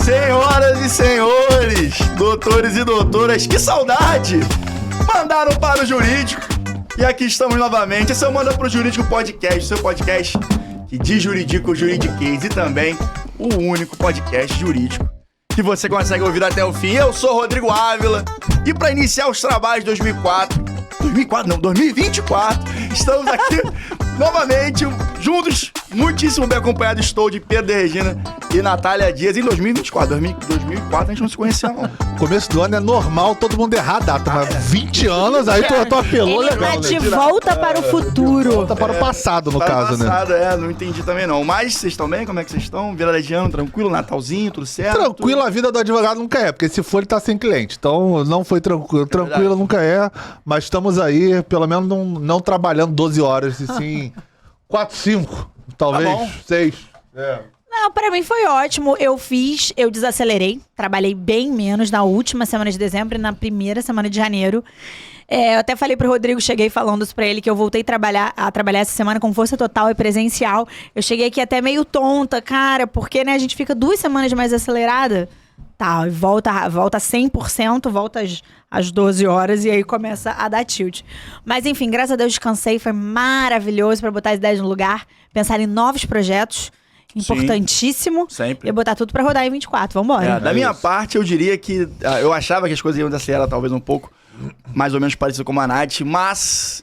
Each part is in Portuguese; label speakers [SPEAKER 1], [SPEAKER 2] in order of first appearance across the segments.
[SPEAKER 1] Senhoras e senhores, doutores e doutoras, que saudade! Mandaram para o Jurídico e aqui estamos novamente. Esse é o Manda pro Jurídico Podcast, seu podcast que diz juridico, juridiquês e também o único podcast jurídico que você consegue ouvir até o fim. Eu sou Rodrigo Ávila e para iniciar os trabalhos de 2024, estamos aqui novamente juntos, muitíssimo bem acompanhado. Estou de Pedro de Regina e Natália Dias em 2024. 2004 a gente não se conhecia, não.
[SPEAKER 2] Começo do ano é normal todo mundo errar a data, mas 20 anos, aí tu apelou
[SPEAKER 3] Ele
[SPEAKER 2] legal,
[SPEAKER 3] tá de
[SPEAKER 2] né?
[SPEAKER 3] volta para o futuro.
[SPEAKER 2] Volta para o passado, no caso, né?
[SPEAKER 1] Não entendi também não. Mas vocês estão bem? Como é que vocês estão? Virada de ano, tranquilo? Natalzinho, tudo certo?
[SPEAKER 2] Tranquilo, a vida do advogado nunca é, porque se for ele tá sem cliente. Então não foi tranquilo. Tranquilo nunca é, mas estamos aí, pelo menos não trabalhando 12 horas, e sim 4, 5, talvez
[SPEAKER 1] Tá bom.
[SPEAKER 2] 6.
[SPEAKER 3] Não, pra mim foi ótimo. Eu desacelerei. Trabalhei bem menos na última semana de dezembro e na primeira semana de janeiro. Eu até falei pro Rodrigo, cheguei falando isso pra ele, que eu voltei a trabalhar essa semana com força total e presencial. Eu cheguei aqui até meio tonta, cara, porque, né, a gente fica 2 semanas mais acelerada. Tá, volta 100%, volta às 12 horas e aí começa a dar tilt. Mas enfim, graças a Deus descansei, foi maravilhoso pra botar as ideias no lugar, pensar em novos projetos, importantíssimo.
[SPEAKER 1] Sempre.
[SPEAKER 3] E botar tudo pra rodar em 24, vambora.
[SPEAKER 1] Da minha parte, eu diria que eu achava que as coisas iam desacelerar talvez um pouco, mais ou menos parecido com a Nath, mas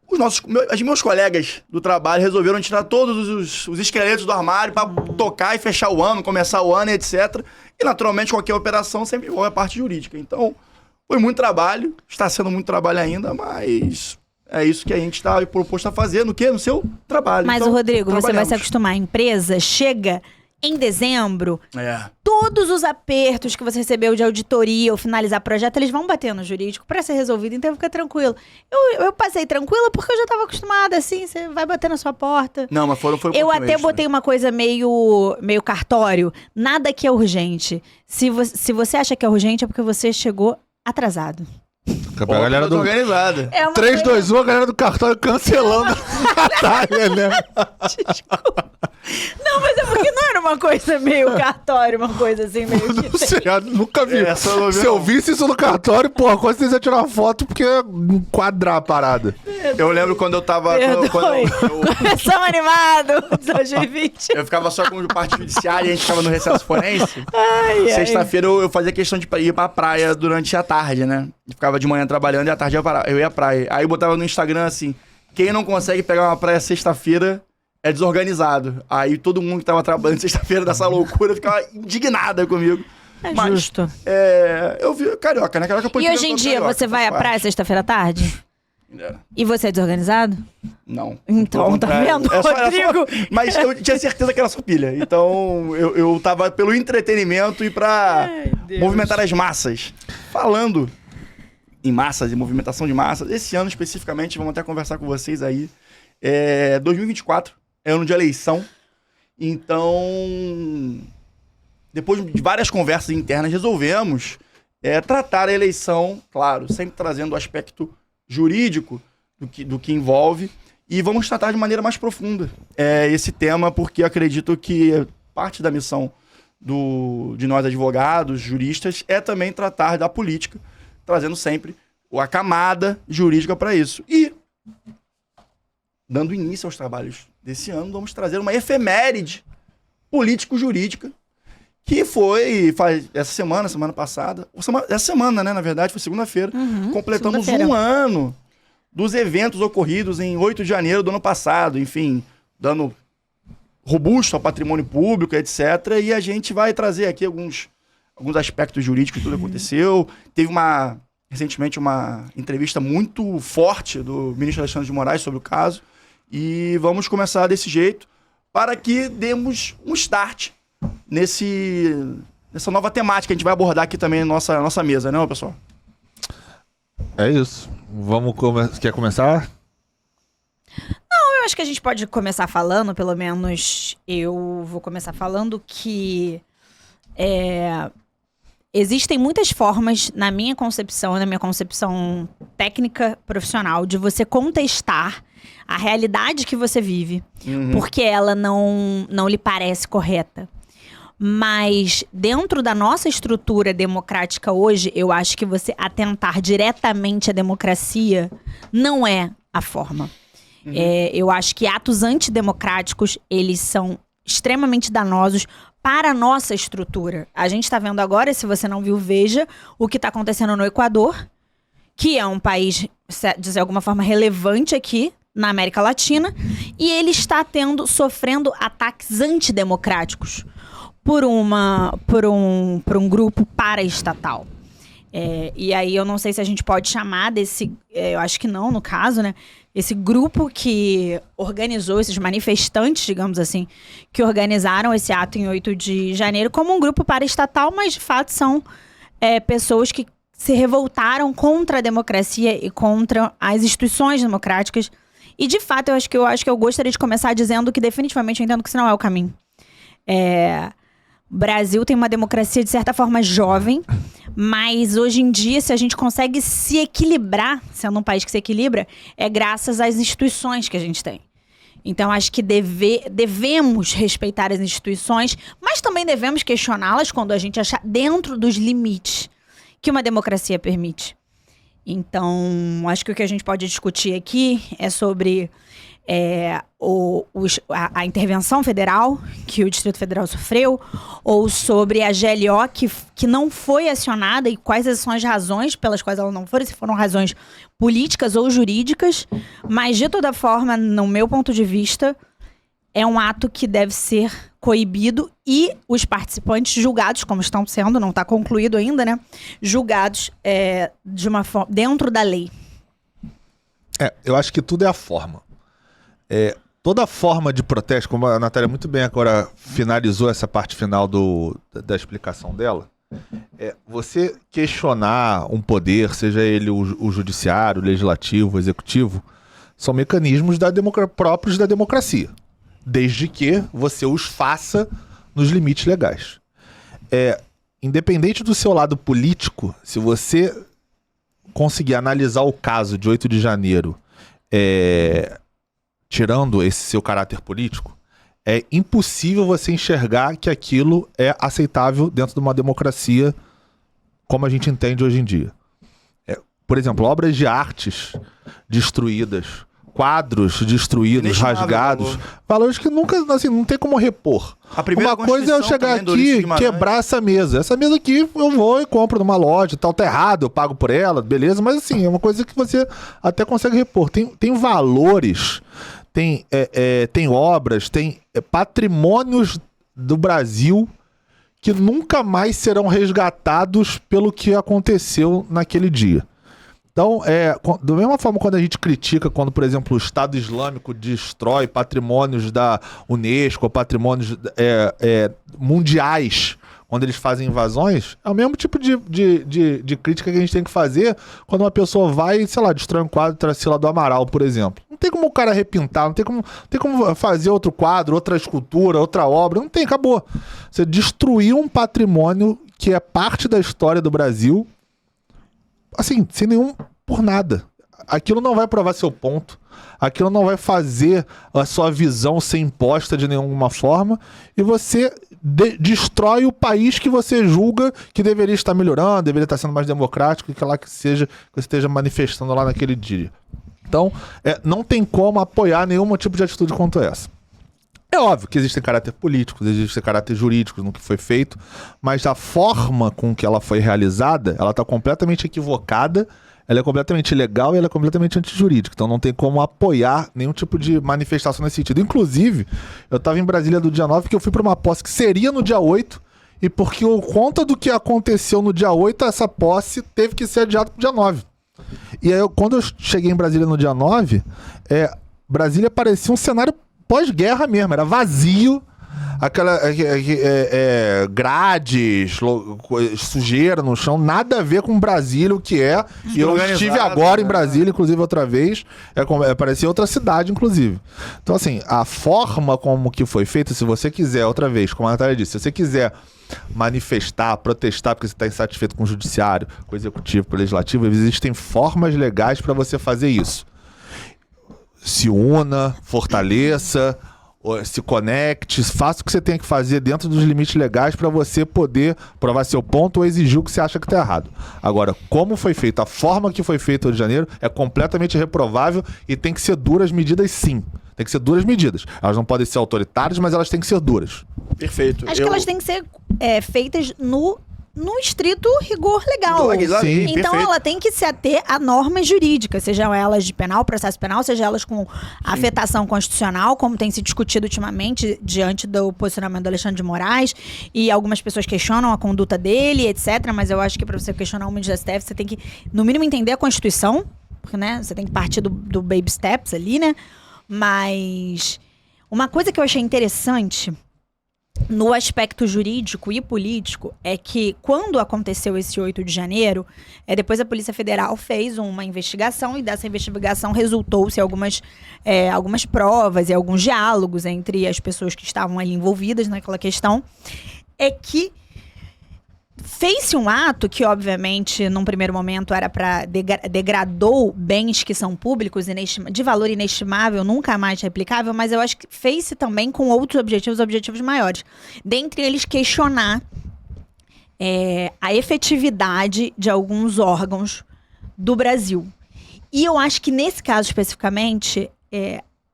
[SPEAKER 1] os meus colegas do trabalho resolveram tirar todos os esqueletos do armário pra tocar e fechar o ano, começar o ano, etc. E naturalmente qualquer operação sempre envolve a parte jurídica. Então, foi muito trabalho, está sendo muito trabalho ainda, mas é isso que a gente está proposto a fazer. No quê? No seu trabalho.
[SPEAKER 3] Mas,
[SPEAKER 1] então,
[SPEAKER 3] Rodrigo, você vai se
[SPEAKER 1] trabalhamos.
[SPEAKER 3] acostumar. A empresa chega em dezembro,
[SPEAKER 1] É.
[SPEAKER 3] todos os apertos que você recebeu de auditoria ou finalizar projeto, eles vão bater no jurídico pra ser resolvido, então fica tranquilo. Eu passei tranquila porque eu já tava acostumada, assim, você vai bater na sua porta.
[SPEAKER 1] Não, mas foi um
[SPEAKER 3] Eu
[SPEAKER 1] pouquinho
[SPEAKER 3] até
[SPEAKER 1] extra.
[SPEAKER 3] botei uma coisa meio cartório, nada que é urgente. Se você acha que é urgente, é porque você chegou atrasado.
[SPEAKER 2] A galera do
[SPEAKER 1] organizada.
[SPEAKER 3] É uma
[SPEAKER 2] 3,
[SPEAKER 3] coisa-
[SPEAKER 2] 2, 1, a galera do cartório cancelando a batalha, né?
[SPEAKER 3] Desculpa. Não, mas é porque não era uma coisa meio cartório, uma coisa assim, meio que...
[SPEAKER 2] Não sei, eu nunca vi.
[SPEAKER 1] Essa eu não vi,
[SPEAKER 2] Se eu
[SPEAKER 1] não.
[SPEAKER 2] visse isso no cartório, porra, quase vocês iam tirar uma foto porque ia enquadrar a parada.
[SPEAKER 1] Eu lembro quando eu tava...
[SPEAKER 3] Perdoe.
[SPEAKER 1] Quando
[SPEAKER 3] Começamos animado, 2020.
[SPEAKER 1] eu ficava só com parte judiciária e a gente ficava no recesso forense.
[SPEAKER 3] Ai,
[SPEAKER 1] Sexta-feira eu fazia questão de ir pra praia durante a tarde, né? Eu ficava de manhã trabalhando e à tarde eu ia à praia. Aí eu botava no Instagram assim, quem não consegue pegar uma praia sexta-feira é desorganizado. Aí todo mundo que tava trabalhando sexta-feira dessa loucura ficava indignada comigo.
[SPEAKER 3] É
[SPEAKER 1] Mas,
[SPEAKER 3] justo.
[SPEAKER 1] eu vi carioca, né? Carioca
[SPEAKER 3] E hoje em dia, você vai à praia sexta-feira à tarde? E você é desorganizado?
[SPEAKER 1] Não.
[SPEAKER 3] Então,
[SPEAKER 1] Pelo
[SPEAKER 3] tá
[SPEAKER 1] contrário.
[SPEAKER 3] vendo,
[SPEAKER 1] Rodrigo? Mas eu tinha certeza que era sua pilha. Então, eu tava pelo entretenimento e pra movimentar as massas. Falando em massas e movimentação de massas, esse ano especificamente, vamos até conversar com vocês aí, 2024 é ano de eleição. Então, depois de várias conversas internas, resolvemos tratar a eleição, claro, sempre trazendo o aspecto jurídico do que envolve, e vamos tratar de maneira mais profunda esse tema, porque acredito que parte da missão de nós advogados, juristas, é também tratar da política, trazendo sempre a camada jurídica para isso. E, dando início aos trabalhos desse ano, vamos trazer uma efeméride político-jurídica, que foi essa semana passada, essa semana, né, na verdade, foi segunda-feira, completamos
[SPEAKER 3] segunda-feira.
[SPEAKER 1] um ano dos eventos ocorridos em 8 de janeiro do ano passado, enfim, dando robusto ao patrimônio público, etc. E a gente vai trazer aqui alguns aspectos jurídicos de tudo que aconteceu. Teve recentemente uma entrevista muito forte do ministro Alexandre de Moraes sobre o caso, e vamos começar desse jeito para que demos um start nessa nova temática que a gente vai abordar aqui também na nossa mesa, né, pessoal?
[SPEAKER 2] É isso. Quer começar?
[SPEAKER 3] Eu acho que a gente pode começar falando, pelo menos eu vou começar falando que existem muitas formas, na minha concepção técnica profissional, de você contestar a realidade que você vive, porque ela não lhe parece correta. Mas dentro da nossa estrutura democrática hoje, eu acho que você atentar diretamente à democracia não é a forma. Eu acho que atos antidemocráticos, eles são extremamente danosos para a nossa estrutura. A gente está vendo agora, se você não viu, veja o que está acontecendo no Equador, que é um país, de alguma forma, relevante aqui na América Latina, e ele está sofrendo ataques antidemocráticos por um grupo paraestatal. E aí eu não sei se a gente pode chamar desse, eu acho que não, no caso, né? Esse grupo que organizou, esses manifestantes, digamos assim, que organizaram esse ato em 8 de janeiro como um grupo paraestatal, mas de fato são pessoas que se revoltaram contra a democracia e contra as instituições democráticas. E de fato, eu acho que eu gostaria de começar dizendo que definitivamente eu entendo que isso não é o caminho. O Brasil tem uma democracia, de certa forma, jovem, mas hoje em dia, se a gente consegue se equilibrar, sendo um país que se equilibra, é graças às instituições que a gente tem. Então, acho que devemos respeitar as instituições, mas também devemos questioná-las quando a gente achar dentro dos limites que uma democracia permite. Então, acho que o que a gente pode discutir aqui é sobre a intervenção federal que o Distrito Federal sofreu, ou sobre a GLO que não foi acionada e quais são as razões pelas quais ela não foi, se foram razões políticas ou jurídicas, mas de toda forma, no meu ponto de vista, é um ato que deve ser coibido e os participantes julgados, como estão sendo, não está concluído ainda, né? Julgados de uma forma dentro da lei.
[SPEAKER 2] Eu acho que tudo é a forma. Toda forma de protesto, como a Natália muito bem agora finalizou essa parte final da explicação dela, você questionar um poder, seja ele o judiciário, o legislativo, o executivo, são mecanismos próprios da democracia, desde que você os faça nos limites legais. Independente do seu lado político, se você conseguir analisar o caso de 8 de janeiro, tirando esse seu caráter político, é impossível você enxergar que aquilo é aceitável dentro de uma democracia como a gente entende hoje em dia. Por exemplo, obras de artes destruídas, quadros destruídos, rasgados, valores que nunca, assim, não tem como repor. Uma coisa é eu chegar aqui e quebrar essa mesa. Essa mesa aqui eu vou e compro numa loja, tal, tá errado, eu pago por ela, beleza, mas assim, é uma coisa que você até consegue repor. Tem valores, tem obras, tem patrimônios do Brasil que nunca mais serão resgatados pelo que aconteceu naquele dia. Então, da mesma forma quando a gente critica, quando, por exemplo, o Estado Islâmico destrói patrimônios da Unesco, patrimônios mundiais, quando eles fazem invasões, é o mesmo tipo de crítica que a gente tem que fazer quando uma pessoa vai, sei lá, destrói um quadro Tarsila do Amaral, por exemplo. Não tem como o cara repintar, não tem como fazer outro quadro, outra escultura, outra obra, não tem, acabou. Você destruiu um patrimônio que é parte da história do Brasil, assim, sem nenhum, por nada. Aquilo não vai provar seu ponto, aquilo não vai fazer a sua visão ser imposta de nenhuma forma, e você destrói o país que você julga que deveria estar melhorando, deveria estar sendo mais democrático, que lá que seja, que você esteja manifestando lá naquele dia. Então, não tem como apoiar nenhum tipo de atitude quanto essa. É óbvio que existem caráter políticos, existem caráter jurídicos no que foi feito, mas a forma com que ela foi realizada, ela está completamente equivocada, ela é completamente ilegal e ela é completamente antijurídica. Então não tem como apoiar nenhum tipo de manifestação nesse sentido. Inclusive, eu estava em Brasília do dia 9, porque eu fui para uma posse que seria no dia 8, e porque por conta do que aconteceu no dia 8, essa posse teve que ser adiada para o dia 9. E aí, quando eu cheguei em Brasília no dia 9, Brasília parecia um cenário pós-guerra mesmo, era vazio, aquela grades, sujeira no chão, nada a ver com Brasília, o que é. E eu estive agora em Brasília, inclusive, outra vez, parecia outra cidade, inclusive. Então, assim, a forma como que foi feita, se você quiser, outra vez, como a Natália disse, se você quiser manifestar, protestar porque você está insatisfeito com o judiciário, com o executivo, com o legislativo, existem formas legais para você fazer isso. Se una, fortaleça, se conecte, faça o que você tem que fazer dentro dos limites legais para você poder provar seu ponto ou exigir o que você acha que tá errado. Agora, como foi feito, a forma que foi feito o Rio de Janeiro é completamente reprovável e tem que ser duras medidas, sim. Tem que ser duras medidas. Elas não podem ser autoritárias, mas elas têm que ser duras.
[SPEAKER 1] Perfeito.
[SPEAKER 3] Acho que elas têm que ser feitas no estrito rigor legal.
[SPEAKER 2] Sim,
[SPEAKER 3] então
[SPEAKER 1] perfeito.
[SPEAKER 3] ela tem que se ater a normas jurídicas, sejam elas de penal, processo penal, sejam elas com afetação constitucional, como tem se discutido ultimamente diante do posicionamento do Alexandre de Moraes, e algumas pessoas questionam a conduta dele, etc. Mas eu acho que para você questionar o ministro do STF, você tem que, no mínimo, entender a Constituição, porque, né, você tem que partir do baby steps ali, né? Mas uma coisa que eu achei interessante no aspecto jurídico e político é que quando aconteceu esse 8 de janeiro, depois a Polícia Federal fez uma investigação e dessa investigação resultou-se algumas provas e alguns diálogos entre as pessoas que estavam ali envolvidas naquela questão, é que fez-se um ato que, obviamente, num primeiro momento era para degradou bens que são públicos, de valor inestimável, nunca mais replicável, mas eu acho que fez-se também com outros objetivos maiores. Dentre eles, questionar a efetividade de alguns órgãos do Brasil. E eu acho que, nesse caso especificamente,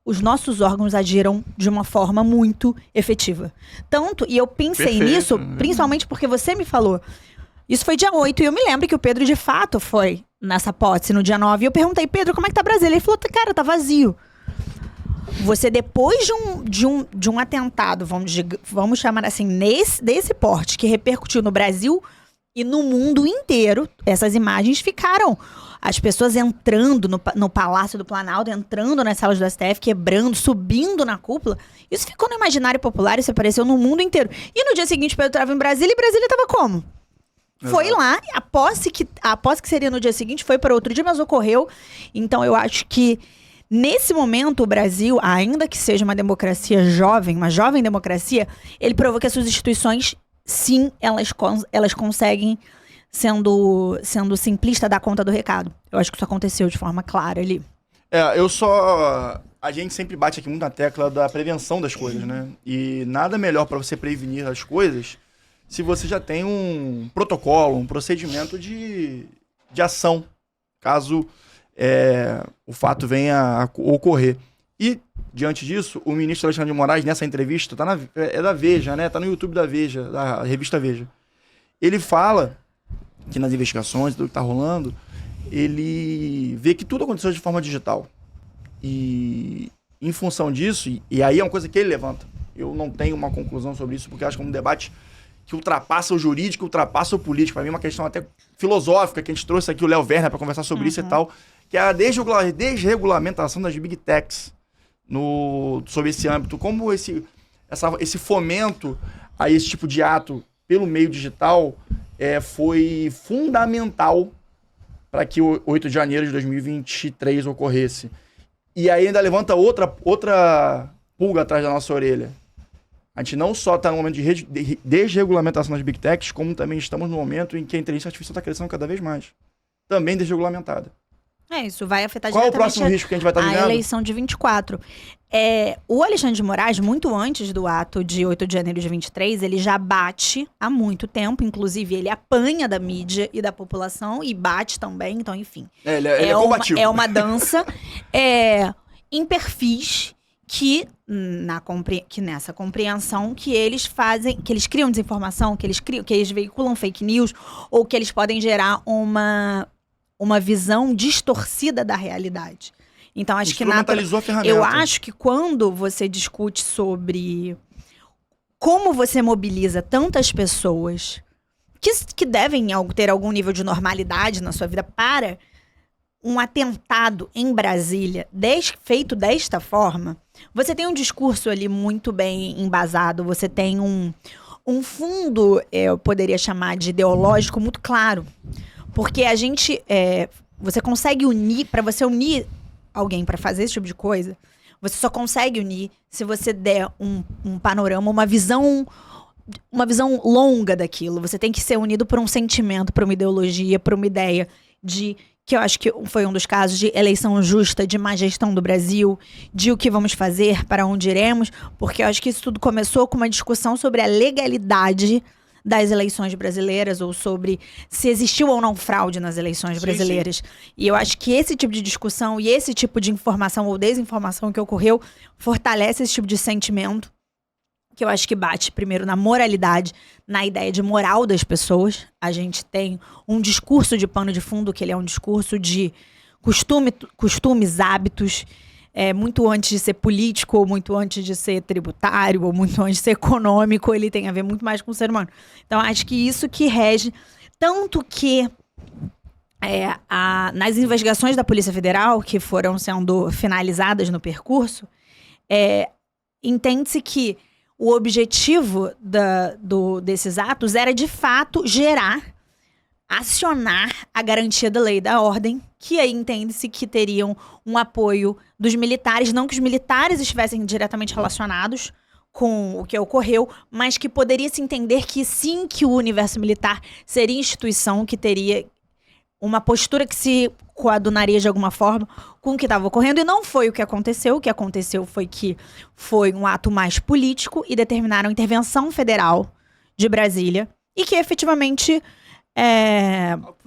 [SPEAKER 3] os nossos órgãos agiram de uma forma muito efetiva. Tanto, e eu pensei nisso, principalmente porque você me falou, isso foi dia 8, e eu me lembro que o Pedro, de fato, foi nessa posse no dia 9, e eu perguntei, Pedro, como é que tá Brasília? Ele falou, cara, tá vazio. Você, depois de um atentado, vamos chamar assim, desse porte, que repercutiu no Brasil e no mundo inteiro, essas imagens ficaram... As pessoas entrando no Palácio do Planalto, entrando nas salas do STF, quebrando, subindo na cúpula. Isso ficou no imaginário popular, isso apareceu no mundo inteiro. E no dia seguinte, Pedro estava em Brasília, e Brasília estava como? Exato. Foi lá, a posse que seria no dia seguinte foi para outro dia, mas ocorreu. Então eu acho que, nesse momento, o Brasil, ainda que seja uma democracia jovem, uma jovem democracia, ele provou que as suas instituições, sim, elas conseguem... Sendo simplista, dar conta do recado. Eu acho que isso aconteceu de forma clara ali.
[SPEAKER 1] A gente sempre bate aqui muito na tecla da prevenção das coisas, né? E nada melhor para você prevenir as coisas se você já tem um protocolo, um procedimento de ação, caso o fato venha a ocorrer. E, diante disso, o ministro Alexandre de Moraes, nessa entrevista, é da Veja, né? Tá no YouTube da Veja, da revista Veja. Ele fala... que nas investigações, tudo que tá rolando, ele vê que tudo aconteceu de forma digital. E em função disso, e aí é uma coisa que ele levanta. Eu não tenho uma conclusão sobre isso, porque eu acho que é um debate que ultrapassa o jurídico, ultrapassa o político. Para mim é uma questão até filosófica, que a gente trouxe aqui o Léo Werner para conversar sobre isso e tal, que é a desregulamentação das big techs sobre esse âmbito. Como esse fomento a esse tipo de ato pelo meio digital foi fundamental para que o 8 de janeiro de 2023 ocorresse. E aí ainda levanta outra pulga atrás da nossa orelha. A gente não só está no momento de desregulamentação das big techs, como também estamos no momento em que a inteligência artificial está crescendo cada vez mais. Também desregulamentada.
[SPEAKER 3] Isso vai afetar
[SPEAKER 1] Qual é o
[SPEAKER 3] diretamente
[SPEAKER 1] próximo risco que a gente vai estar vivendo?
[SPEAKER 3] A eleição de 24. O Alexandre de Moraes, muito antes do ato de 8 de janeiro de 23, ele já bate há muito tempo. Inclusive, ele apanha da mídia e da população e bate também. Então, enfim.
[SPEAKER 1] Ele é combativo.
[SPEAKER 3] É uma dança em perfis que nessa compreensão que eles fazem, que eles criam desinformação, que eles veiculam fake news, ou que eles podem gerar uma visão distorcida da realidade. Então, acho que
[SPEAKER 1] a ferramenta.
[SPEAKER 3] Eu acho que quando você discute sobre como você mobiliza tantas pessoas que devem ter algum nível de normalidade na sua vida para um atentado em Brasília feito desta forma, você tem um discurso ali muito bem embasado, você tem um fundo, eu poderia chamar de ideológico, muito claro. Porque a gente, você consegue unir, para você unir alguém para fazer esse tipo de coisa, você só consegue unir se você der um panorama, uma visão longa daquilo. Você tem que ser unido por um sentimento, por uma ideologia, por uma ideia de que eu acho que foi um dos casos de eleição justa, de má gestão do Brasil, de o que vamos fazer, para onde iremos, porque eu acho que isso tudo começou com uma discussão sobre a legalidade das eleições brasileiras, ou sobre se existiu ou não fraude nas eleições brasileiras. Sim. E eu acho que esse tipo de discussão e esse tipo de informação ou desinformação que ocorreu fortalece esse tipo de sentimento, que eu acho que bate primeiro na moralidade, na ideia de moral das pessoas. A gente tem um discurso de pano de fundo, que ele é um discurso de costumes, hábitos, muito antes de ser político, ou muito antes de ser tributário, ou muito antes de ser econômico, ele tem a ver muito mais com o ser humano. Então, acho que isso que rege, tanto que nas investigações da Polícia Federal, que foram sendo finalizadas no percurso, entende-se que o objetivo desses atos era, de fato, acionar a garantia da lei e da ordem, que aí entende-se que teriam um apoio dos militares, não que os militares estivessem diretamente relacionados com o que ocorreu, mas que poderia se entender que sim, que o universo militar seria instituição que teria uma postura que se coadunaria de alguma forma com o que estava ocorrendo, e não foi o que aconteceu. O que aconteceu foi que foi um ato mais político e determinaram intervenção federal de Brasília, e que efetivamente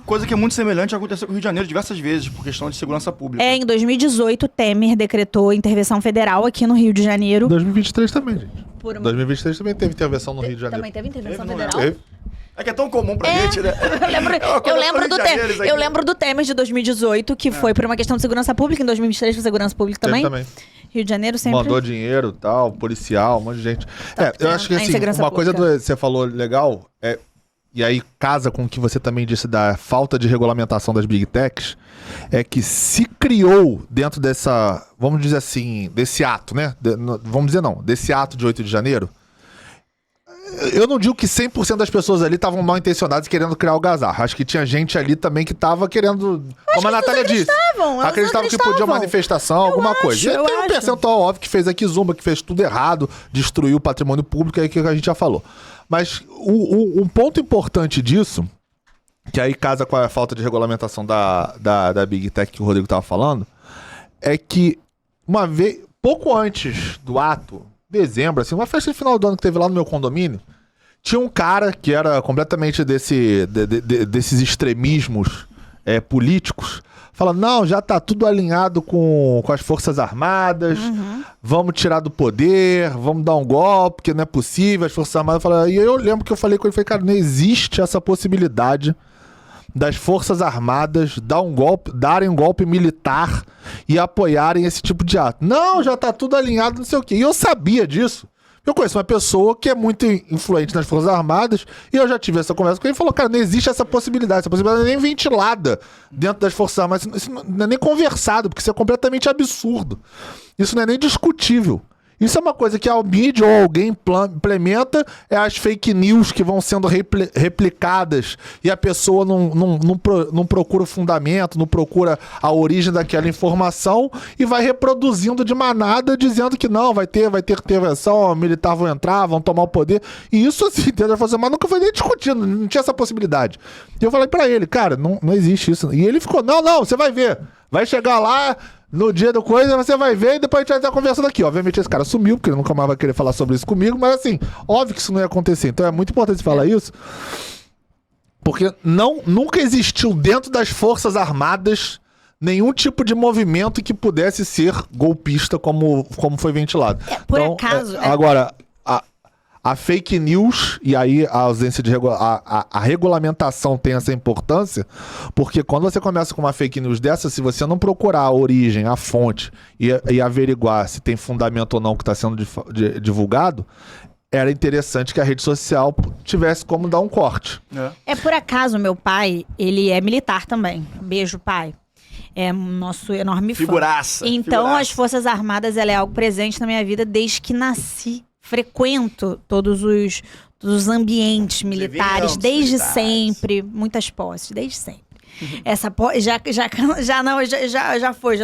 [SPEAKER 1] coisa que é muito semelhante aconteceu com o Rio de Janeiro diversas vezes, por questão de segurança pública.
[SPEAKER 3] Em 2018, Temer decretou intervenção federal aqui no Rio de Janeiro.
[SPEAKER 2] 2023 também, gente. 2023 também teve intervenção no Rio de Janeiro.
[SPEAKER 3] Também teve intervenção federal?
[SPEAKER 1] É que é tão comum pra gente, né?
[SPEAKER 3] Eu lembro do Temer de 2018, que foi por uma questão de segurança pública. Em 2023 foi segurança pública também. Rio de Janeiro sempre...
[SPEAKER 2] Mandou dinheiro e tal, policial, um monte de gente. Eu acho que assim, uma coisa que você falou legal, e aí casa com o que você também disse da falta de regulamentação das Big Techs, é que se criou dentro dessa, vamos dizer assim, desse ato, né? Desse ato de 8 de janeiro, eu não digo que 100% das pessoas ali estavam mal intencionadas e querendo criar algazarra. Acho que tinha gente ali também que tava querendo, como a Natália disse, acreditavam que podia manifestação, alguma coisa. E tem um percentual óbvio que fez a Kizumba, que fez tudo errado, destruiu o patrimônio público, é que a gente já falou. Mas um ponto importante disso, que aí casa com a falta de regulamentação da Big Tech que o Rodrigo tava falando, é que uma vez, pouco antes do ato, dezembro, assim, uma festa de final do ano que teve lá no meu condomínio, tinha um cara que era completamente desses extremismos políticos, falando, não, já tá tudo alinhado com as Forças Armadas, vamos tirar do poder, vamos dar um golpe, porque não é possível, as Forças Armadas falaram, e eu lembro que eu falei com ele, falei, cara, não existe essa possibilidade das Forças Armadas darem um golpe militar e apoiarem esse tipo de ato. Não, já tá tudo alinhado, não sei o quê. E eu sabia disso. Eu conheço uma pessoa que é muito influente nas Forças Armadas e eu já tive essa conversa com ele e falou, cara, não existe essa possibilidade não é nem ventilada dentro das Forças Armadas, isso não é nem conversado, porque isso é completamente absurdo. Isso não é nem discutível. Isso é uma coisa que a mídia ou alguém implementa, as fake news que vão sendo replicadas e a pessoa não procura o fundamento, não procura a origem daquela informação e vai reproduzindo de manada, dizendo que não, vai ter intervenção, militar vão entrar, vão tomar o poder. E isso, assim, mas nunca foi nem discutido, não tinha essa possibilidade. E eu falei pra ele, cara, não existe isso. E ele ficou, não, você vai ver. Vai chegar lá... No dia do coisa, você vai ver e depois a gente vai estar conversando aqui. Obviamente esse cara sumiu, porque ele nunca mais vai querer falar sobre isso comigo, mas assim, óbvio que isso não ia acontecer. Então é muito importante falar isso, porque nunca existiu dentro das Forças Armadas nenhum tipo de movimento que pudesse ser golpista como foi ventilado.
[SPEAKER 3] Por acaso...
[SPEAKER 2] Agora... A fake news, e aí a ausência de a regulamentação tem essa importância, porque quando você começa com uma fake news dessa, se você não procurar a origem, a fonte e averiguar se tem fundamento ou não que está sendo divulgado, era interessante que a rede social tivesse como dar um corte.
[SPEAKER 3] Por acaso, meu pai, ele é militar também. Beijo, pai. É nosso enorme fã.
[SPEAKER 1] Figuraça.
[SPEAKER 3] Então, as Forças Armadas, ela é algo presente na minha vida desde que nasci. Frequento todos os ambientes militares, desde sempre. Muitas posses, desde sempre. Essa já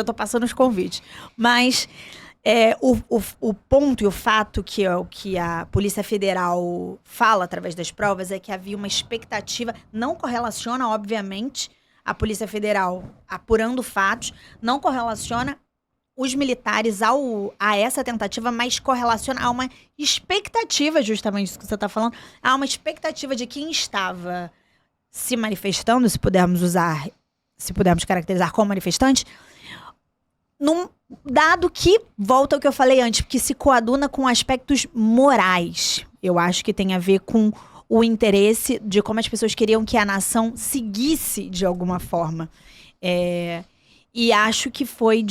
[SPEAKER 3] tô passando os convites. Mas o ponto e o fato que a Polícia Federal fala através das provas é que havia uma expectativa, não correlaciona, obviamente, a Polícia Federal apurando fatos, não correlaciona os militares a essa tentativa, mas correlaciona a uma expectativa, justamente isso que você está falando, a uma expectativa de quem estava se manifestando, se pudermos caracterizar como manifestante, dado que, volta ao que eu falei antes, que se coaduna com aspectos morais. Eu acho que tem a ver com o interesse de como as pessoas queriam que a nação seguisse de alguma forma. E acho que foi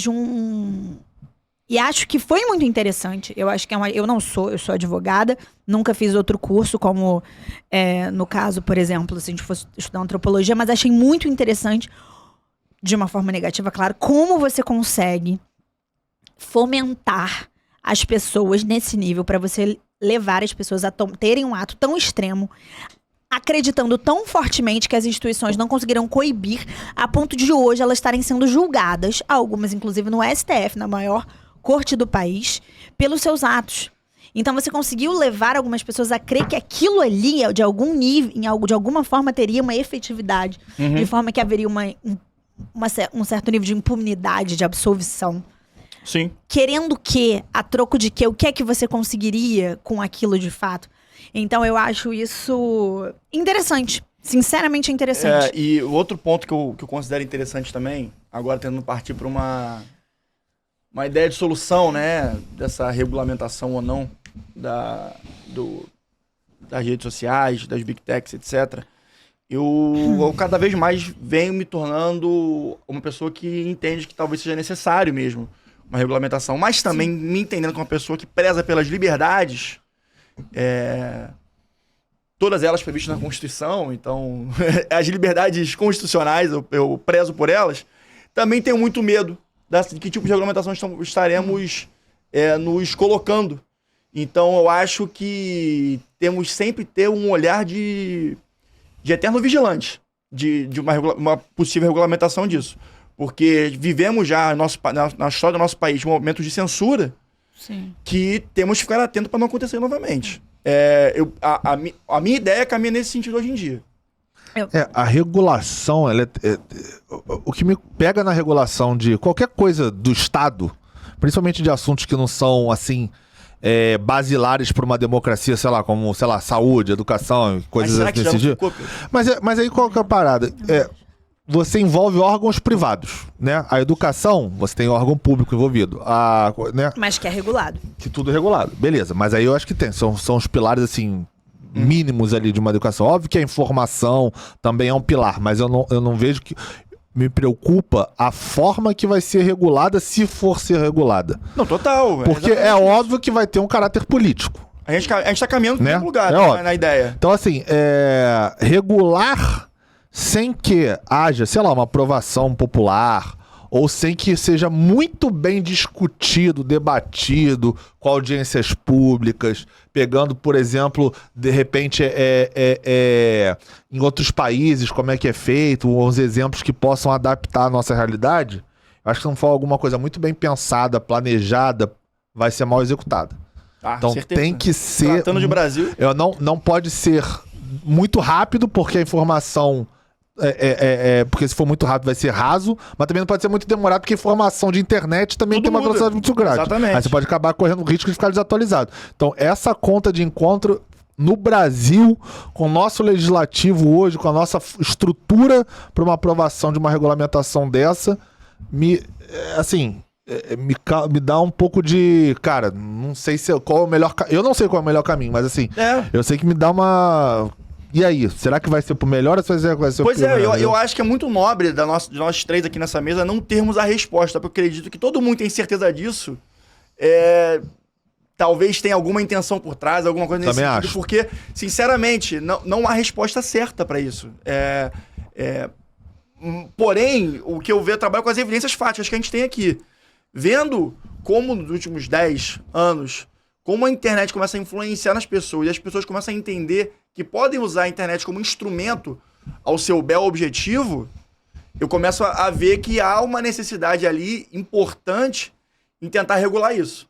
[SPEAKER 3] muito interessante. Eu acho que eu sou advogada, nunca fiz outro curso, como no caso, por exemplo, se a gente fosse estudar antropologia, mas achei muito interessante, de uma forma negativa, claro, como você consegue fomentar as pessoas nesse nível para você levar as pessoas a terem um ato tão extremo, acreditando tão fortemente que as instituições não conseguiram coibir, a ponto de hoje elas estarem sendo julgadas, algumas inclusive no STF, na maior corte do país, pelos seus atos. Então você conseguiu levar algumas pessoas a crer que aquilo ali, de algum nível, de alguma forma, teria uma efetividade, de forma que haveria um certo nível de impunidade, de absolvição.
[SPEAKER 1] Sim.
[SPEAKER 3] Querendo que, a troco de que, o que é que você conseguiria com aquilo de fato? Então eu acho isso interessante, sinceramente interessante.
[SPEAKER 1] E outro ponto que eu considero interessante também, agora tentando partir para uma ideia de solução, né, dessa regulamentação ou não das redes sociais, das big techs, etc. Eu cada vez mais venho me tornando uma pessoa que entende que talvez seja necessário mesmo uma regulamentação, mas também me entendendo como uma pessoa que preza pelas liberdades, todas elas previstas na Constituição, então as liberdades constitucionais, eu prezo por elas, também tenho muito medo de que tipo de regulamentação estaremos nos colocando. Então eu acho que temos sempre ter um olhar de eterno vigilante de uma possível regulamentação disso. Porque vivemos já na história do nosso país momentos de censura.
[SPEAKER 3] Sim.
[SPEAKER 1] Que temos que ficar atentos para não acontecer novamente. A minha ideia caminha nesse sentido hoje em dia.
[SPEAKER 2] A regulação, o que me pega na regulação de qualquer coisa do Estado, principalmente de assuntos que não são, assim, basilares para uma democracia, sei lá, como, saúde, educação, coisas desse tipo. Mas aí qual que é a parada? Você envolve órgãos privados, né? A educação, você tem órgão público envolvido. Né?
[SPEAKER 3] Mas que é regulado.
[SPEAKER 2] Que tudo é regulado, beleza. Mas aí eu acho que são os pilares, assim, mínimos ali de uma educação. Óbvio que a informação também é um pilar, mas eu não vejo que... Me preocupa a forma que vai ser regulada, se for ser regulada.
[SPEAKER 1] Não, total.
[SPEAKER 2] Porque é óbvio que vai ter um caráter político.
[SPEAKER 1] A gente tá caminhando
[SPEAKER 2] né?
[SPEAKER 1] no lugar, na ideia.
[SPEAKER 2] Então, assim, regular sem que haja, sei lá, uma aprovação popular, ou sem que seja muito bem discutido, debatido, com audiências públicas, pegando, por exemplo, de repente, em outros países, como é que é feito, uns exemplos que possam adaptar a nossa realidade. Eu acho que se não for alguma coisa muito bem pensada, planejada, vai ser mal executada. Então certeza. Tem que ser...
[SPEAKER 1] Tratando de Brasil...
[SPEAKER 2] Não pode ser muito rápido, porque a informação... porque se for muito rápido vai ser raso, mas também não pode ser muito demorado, porque a informação de internet também
[SPEAKER 1] Tudo
[SPEAKER 2] tem uma
[SPEAKER 1] muda.
[SPEAKER 2] velocidade muito grande.
[SPEAKER 1] Exatamente.
[SPEAKER 2] Aí você pode acabar correndo o risco de ficar desatualizado. Então, essa conta de encontro no Brasil, com o nosso legislativo hoje, com a nossa estrutura para uma aprovação de uma regulamentação dessa, me dá um pouco de... Cara, não sei qual é o melhor... Eu não sei qual é o melhor caminho, mas assim, eu sei que me dá uma... E aí, será que vai ser pro melhor ou vai ser pro pior?
[SPEAKER 1] Eu acho que é muito nobre de nós três aqui nessa mesa não termos a resposta, porque eu acredito que todo mundo tem certeza disso. Talvez tenha alguma intenção por trás, alguma coisa nesse sentido,
[SPEAKER 2] acho.
[SPEAKER 1] Porque, sinceramente, não há resposta certa para isso. Porém, o que eu vejo, eu trabalho com as evidências fáticas que a gente tem aqui. Vendo como nos últimos 10 anos, como a internet começa a influenciar nas pessoas, e as pessoas começam a entender que podem usar a internet como instrumento ao seu belo objetivo, eu começo a ver que há uma necessidade ali importante em tentar regular isso.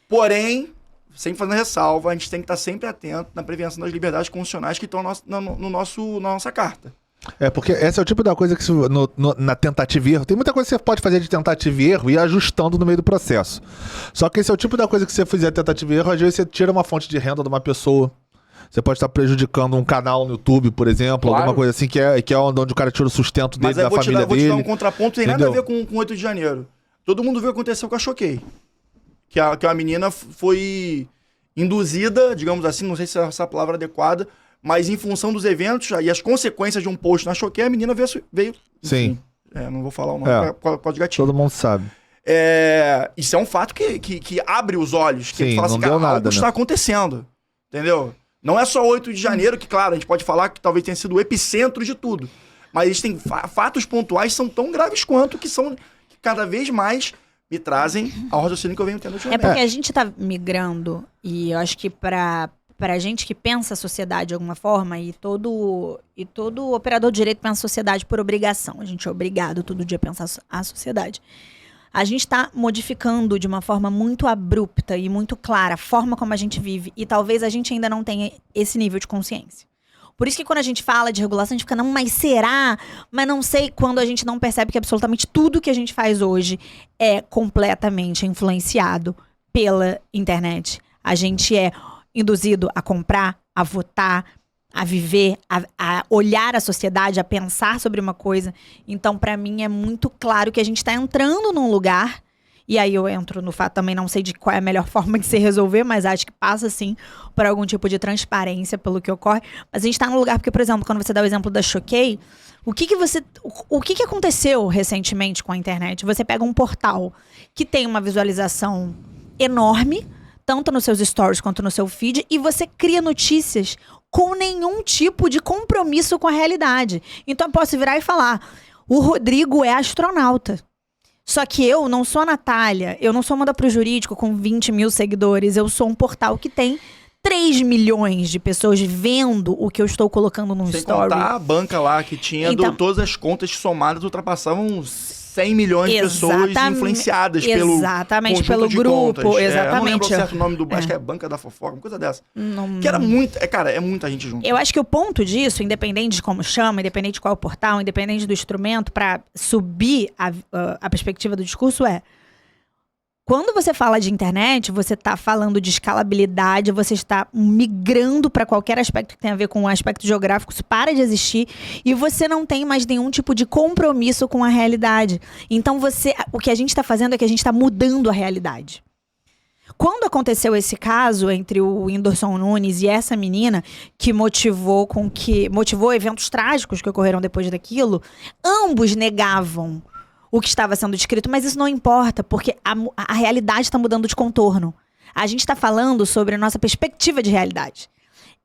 [SPEAKER 1] Porém, sempre fazendo ressalva, a gente tem que estar sempre atento na prevenção das liberdades constitucionais que estão na nossa carta.
[SPEAKER 2] Porque esse é o tipo da coisa que na tentativa e erro, tem muita coisa que você pode fazer de tentativa e erro e ir ajustando no meio do processo. Só que esse é o tipo da coisa que você fizer tentativa e erro, às vezes você tira uma fonte de renda de uma pessoa. Você pode estar prejudicando um canal no YouTube, por exemplo, alguma coisa assim, que é onde o cara tira o sustento dele, da família dele.
[SPEAKER 1] Vou te dar um contraponto, tem nada a ver com 8 de janeiro. Todo mundo viu o que aconteceu com a Choquei. Que a menina foi induzida, digamos assim, não sei se é essa palavra adequada, mas em função dos eventos e as consequências de um post na Choquei, a menina veio
[SPEAKER 2] Sim.
[SPEAKER 1] Não vou falar o nome, por causa de gatinho.
[SPEAKER 2] Todo mundo sabe.
[SPEAKER 1] Isso é um fato que abre os olhos, que
[SPEAKER 2] Sim,
[SPEAKER 1] fala assim,
[SPEAKER 2] não deu
[SPEAKER 1] cara,
[SPEAKER 2] nada,
[SPEAKER 1] algo está acontecendo, entendeu? Não é só 8 de janeiro, que claro, a gente pode falar que talvez tenha sido o epicentro de tudo, mas existem fatos pontuais que são tão graves quanto, que cada vez mais me trazem ao raciocínio que eu venho tendo ultimamente.
[SPEAKER 3] É porque a gente tá migrando, e eu acho que pra gente que pensa a sociedade de alguma forma, e todo operador de direito pensa a sociedade por obrigação. A gente é obrigado todo dia a pensar a sociedade. A gente está modificando de uma forma muito abrupta e muito clara a forma como a gente vive. E talvez a gente ainda não tenha esse nível de consciência. Por isso que quando a gente fala de regulação, a gente fica, não, mas será? Mas não sei, quando a gente não percebe que absolutamente tudo que a gente faz hoje é completamente influenciado pela internet. A gente é induzido a comprar, a votar, a viver, a olhar a sociedade, a pensar sobre uma coisa. Então, para mim, é muito claro que a gente está entrando num lugar, e aí eu entro no fato, também não sei de qual é a melhor forma de se resolver, mas acho que passa, sim, por algum tipo de transparência pelo que ocorre. Mas a gente está num lugar, porque, por exemplo, quando você dá o exemplo da Choquei, o que aconteceu recentemente com a internet? Você pega um portal que tem uma visualização enorme, tanto nos seus stories quanto no seu feed, e você cria notícias com nenhum tipo de compromisso com a realidade. Então eu posso virar e falar, o Rodrigo é astronauta. Só que eu não sou a Natália, eu não sou Manda Pro Jurídico com 20 mil seguidores, eu sou um portal que tem 3 milhões de pessoas vendo o que eu estou colocando num story.
[SPEAKER 1] Sem contar a banca lá que tinha, então, todas as contas somadas ultrapassavam 100 milhões de pessoas influenciadas pelo
[SPEAKER 3] pelo grupo.
[SPEAKER 1] Contas.
[SPEAKER 3] Exatamente.
[SPEAKER 1] Eu não lembro o certo nome do... Acho que é Banca da Fofoca, uma coisa dessa. Que era muito... é muita gente junto.
[SPEAKER 3] Eu acho que o ponto disso, independente de como chama, independente de qual é o portal, independente do instrumento, para subir a perspectiva do discurso quando você fala de internet, você está falando de escalabilidade, você está migrando para qualquer aspecto que tenha a ver com o aspecto geográfico, isso para de existir, e você não tem mais nenhum tipo de compromisso com a realidade. Então o que a gente está fazendo é que a gente está mudando a realidade. Quando aconteceu esse caso entre o Whindersson Nunes e essa menina, que motivou eventos trágicos que ocorreram depois daquilo, ambos negavam o que estava sendo descrito, mas isso não importa, porque a realidade está mudando de contorno. A gente está falando sobre a nossa perspectiva de realidade.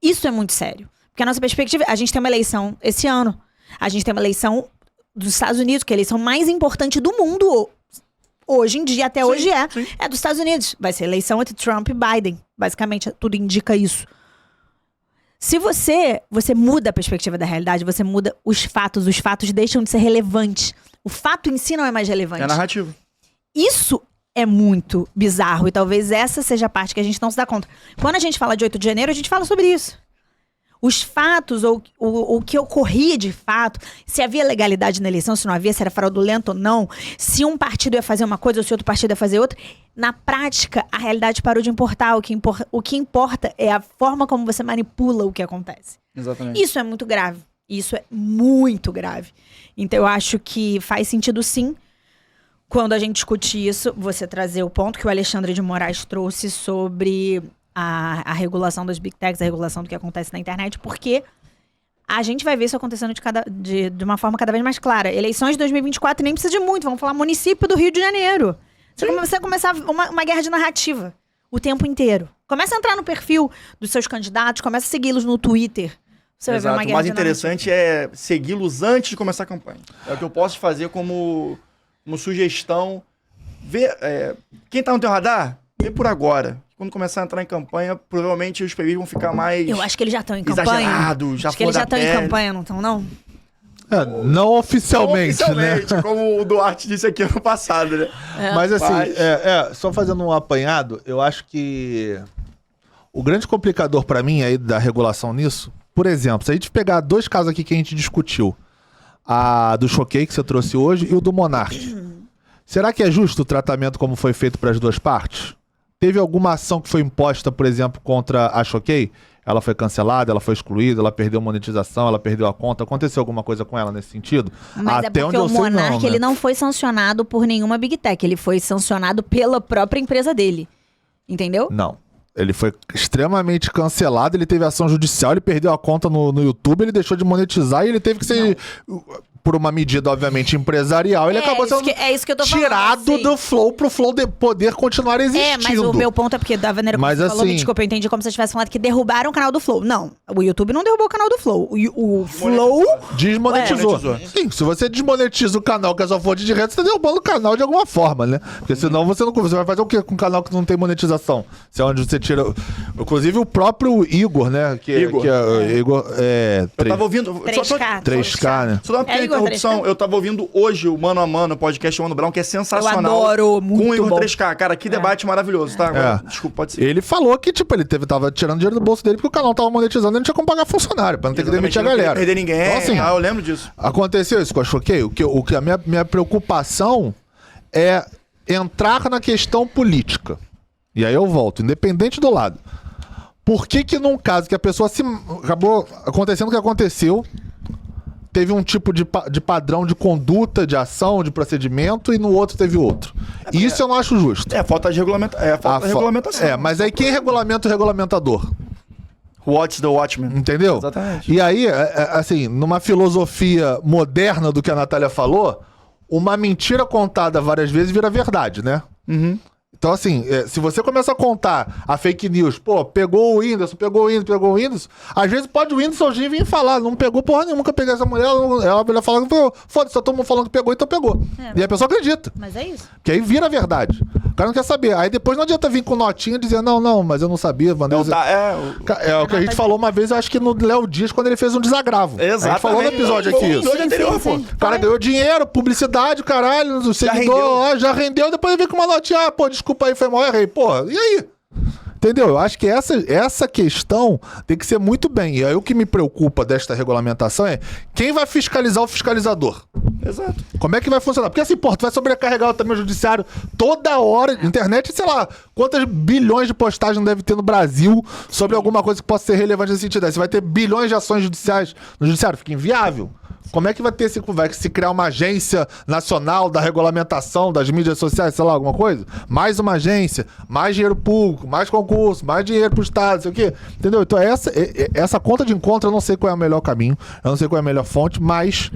[SPEAKER 3] Isso é muito sério. Porque a nossa perspectiva... A gente tem uma eleição esse ano. A gente tem uma eleição dos Estados Unidos, que é a eleição mais importante do mundo hoje em dia, até hoje é dos Estados Unidos. Vai ser eleição entre Trump e Biden. Basicamente, tudo indica isso. Se você muda a perspectiva da realidade, você muda os fatos deixam de ser relevantes. O fato em si não é mais relevante.
[SPEAKER 1] É narrativo.
[SPEAKER 3] Isso é muito bizarro, e talvez essa seja a parte que a gente não se dá conta. Quando a gente fala de 8 de janeiro, a gente fala sobre isso. Os fatos, ou o que ocorria de fato, se havia legalidade na eleição, se não havia, se era fraudulento ou não, se um partido ia fazer uma coisa ou se outro partido ia fazer outra. Na prática, a realidade parou de importar. O que importa é a forma como você manipula o que acontece.
[SPEAKER 1] Exatamente.
[SPEAKER 3] Isso é muito grave. Isso é muito grave. Então, eu acho que faz sentido, sim, quando a gente discute isso, você trazer o ponto que o Alexandre de Moraes trouxe sobre a regulação das Big Techs, a regulação do que acontece na internet, porque a gente vai ver isso acontecendo de uma forma cada vez mais clara. Eleições de 2024 nem precisa de muito, vamos falar município do Rio de Janeiro. Você vai começar uma guerra de narrativa o tempo inteiro. Começa a entrar no perfil dos seus candidatos, começa a segui-los no Twitter. Você vai ver uma guerra. O mais
[SPEAKER 1] interessante é segui-los antes de começar a campanha. É o que eu posso fazer como sugestão. Quem tá no teu radar, vê por agora. Quando começar a entrar em campanha, provavelmente os PBs vão ficar mais...
[SPEAKER 3] Eu acho que eles já estão em campanha.
[SPEAKER 1] Exagerados,
[SPEAKER 3] acho que eles já estão em campanha, não estão, não?
[SPEAKER 2] Não oficialmente, né?
[SPEAKER 1] Como o Duarte disse aqui ano passado, né?
[SPEAKER 2] Mas assim, só fazendo um apanhado, eu acho que o grande complicador pra mim aí da regulação nisso, por exemplo, se a gente pegar 2 casos aqui que a gente discutiu, a do Choquei, que você trouxe hoje, e o do Monark. Será que é justo o tratamento como foi feito para as duas partes? Teve alguma ação que foi imposta, por exemplo, contra a Choquei? Ela foi cancelada, ela foi excluída, ela perdeu monetização, ela perdeu a conta. Aconteceu alguma coisa com ela nesse sentido?
[SPEAKER 3] Mas é porque o Monark, ele não foi sancionado por nenhuma Big Tech. Ele foi sancionado pela própria empresa dele. Entendeu?
[SPEAKER 2] Não. Ele foi extremamente cancelado, ele teve ação judicial, ele perdeu a conta no YouTube, ele deixou de monetizar e ele teve que ser... Por uma medida, obviamente, empresarial, ele acabou sendo
[SPEAKER 3] isso que eu tô
[SPEAKER 2] tirado
[SPEAKER 3] falando, assim.
[SPEAKER 2] do Flow pro Flow poder continuar existindo.
[SPEAKER 3] Mas o meu ponto é porque da maneira como você falou, me desculpa, eu entendi como se você tivesse falado que derrubaram o canal do Flow. Não, o YouTube não derrubou o canal do Flow. O Flow...
[SPEAKER 2] Desmonetizou. Sim, se você desmonetiza o canal que é sua fonte de renda, você tá derrubando o canal de alguma forma, né? Porque senão você vai fazer o quê com um canal que não tem monetização? Se é onde você tira... Inclusive o próprio Igor, né? Igor
[SPEAKER 1] eu tava ouvindo...
[SPEAKER 2] 3K, né?
[SPEAKER 1] Só dá uma pequena interrupção. Eu tava ouvindo hoje o Mano a Mano, o podcast Mano Brown, que é sensacional.
[SPEAKER 3] Eu adoro, muito
[SPEAKER 1] com o Igor
[SPEAKER 3] bom.
[SPEAKER 1] 3K. Cara, que debate maravilhoso, tá? Agora, desculpa, pode ser.
[SPEAKER 2] Ele falou que, tipo, ele tava tirando dinheiro do bolso dele porque o canal tava monetizando e não tinha como pagar funcionário, pra não ter que demitir a galera.
[SPEAKER 1] Não perder ninguém.
[SPEAKER 2] Então, assim,
[SPEAKER 1] eu lembro disso.
[SPEAKER 2] Aconteceu isso com a Choquei. O que a minha preocupação é entrar na questão política. E aí eu volto, independente do lado. Por que num caso que a pessoa acabou acontecendo o que aconteceu, teve um tipo de padrão de conduta, de ação, de procedimento, e no outro teve outro. Isso eu não acho justo.
[SPEAKER 1] Falta de regulamentação.
[SPEAKER 2] Mas aí quem regulamenta o regulamentador?
[SPEAKER 1] What's the Watchman?
[SPEAKER 2] Entendeu?
[SPEAKER 1] Exatamente.
[SPEAKER 2] E aí, assim, numa filosofia moderna do que a Natália falou, uma mentira contada várias vezes vira verdade, né?
[SPEAKER 1] Uhum.
[SPEAKER 2] Então, assim, se você começa a contar a fake news, pegou o Whindersson, às vezes pode o Whindersson vir falar, não pegou porra nenhuma, nunca peguei essa mulher, ela fala, foda-se, só todo mundo falando que pegou, então pegou. E a pessoa acredita.
[SPEAKER 3] Mas é isso.
[SPEAKER 2] Que aí vira verdade. O cara não quer saber. Aí depois não adianta vir com notinha e dizer, não, mas eu não sabia, Vanessa. É o que a gente falou uma vez, eu acho que no Léo Dias, quando ele fez um desagravo.
[SPEAKER 1] Exatamente.
[SPEAKER 2] A gente falou no episódio aqui isso. O cara ganhou dinheiro, publicidade, caralho, o seguidor, já rendeu, depois ele vem com uma notinha, desculpa aí, foi mal, errei. E aí? Entendeu? Eu acho que essa questão tem que ser muito bem. E aí o que me preocupa desta regulamentação é quem vai fiscalizar o fiscalizador.
[SPEAKER 1] Exato.
[SPEAKER 2] Como é que vai funcionar? Porque assim, tu vai sobrecarregar também o judiciário toda hora. Internet, sei lá, quantas bilhões de postagens deve ter no Brasil sobre alguma coisa que possa ser relevante nesse sentido. Aí você vai ter bilhões de ações judiciais no judiciário. Fica inviável. Como é que vai se criar uma agência nacional da regulamentação das mídias sociais, sei lá, alguma coisa? Mais uma agência, mais dinheiro público, mais concurso, mais dinheiro pro Estado, sei o quê. Entendeu? Então essa conta de encontro eu não sei qual é o melhor caminho, eu não sei qual é a melhor fonte, mas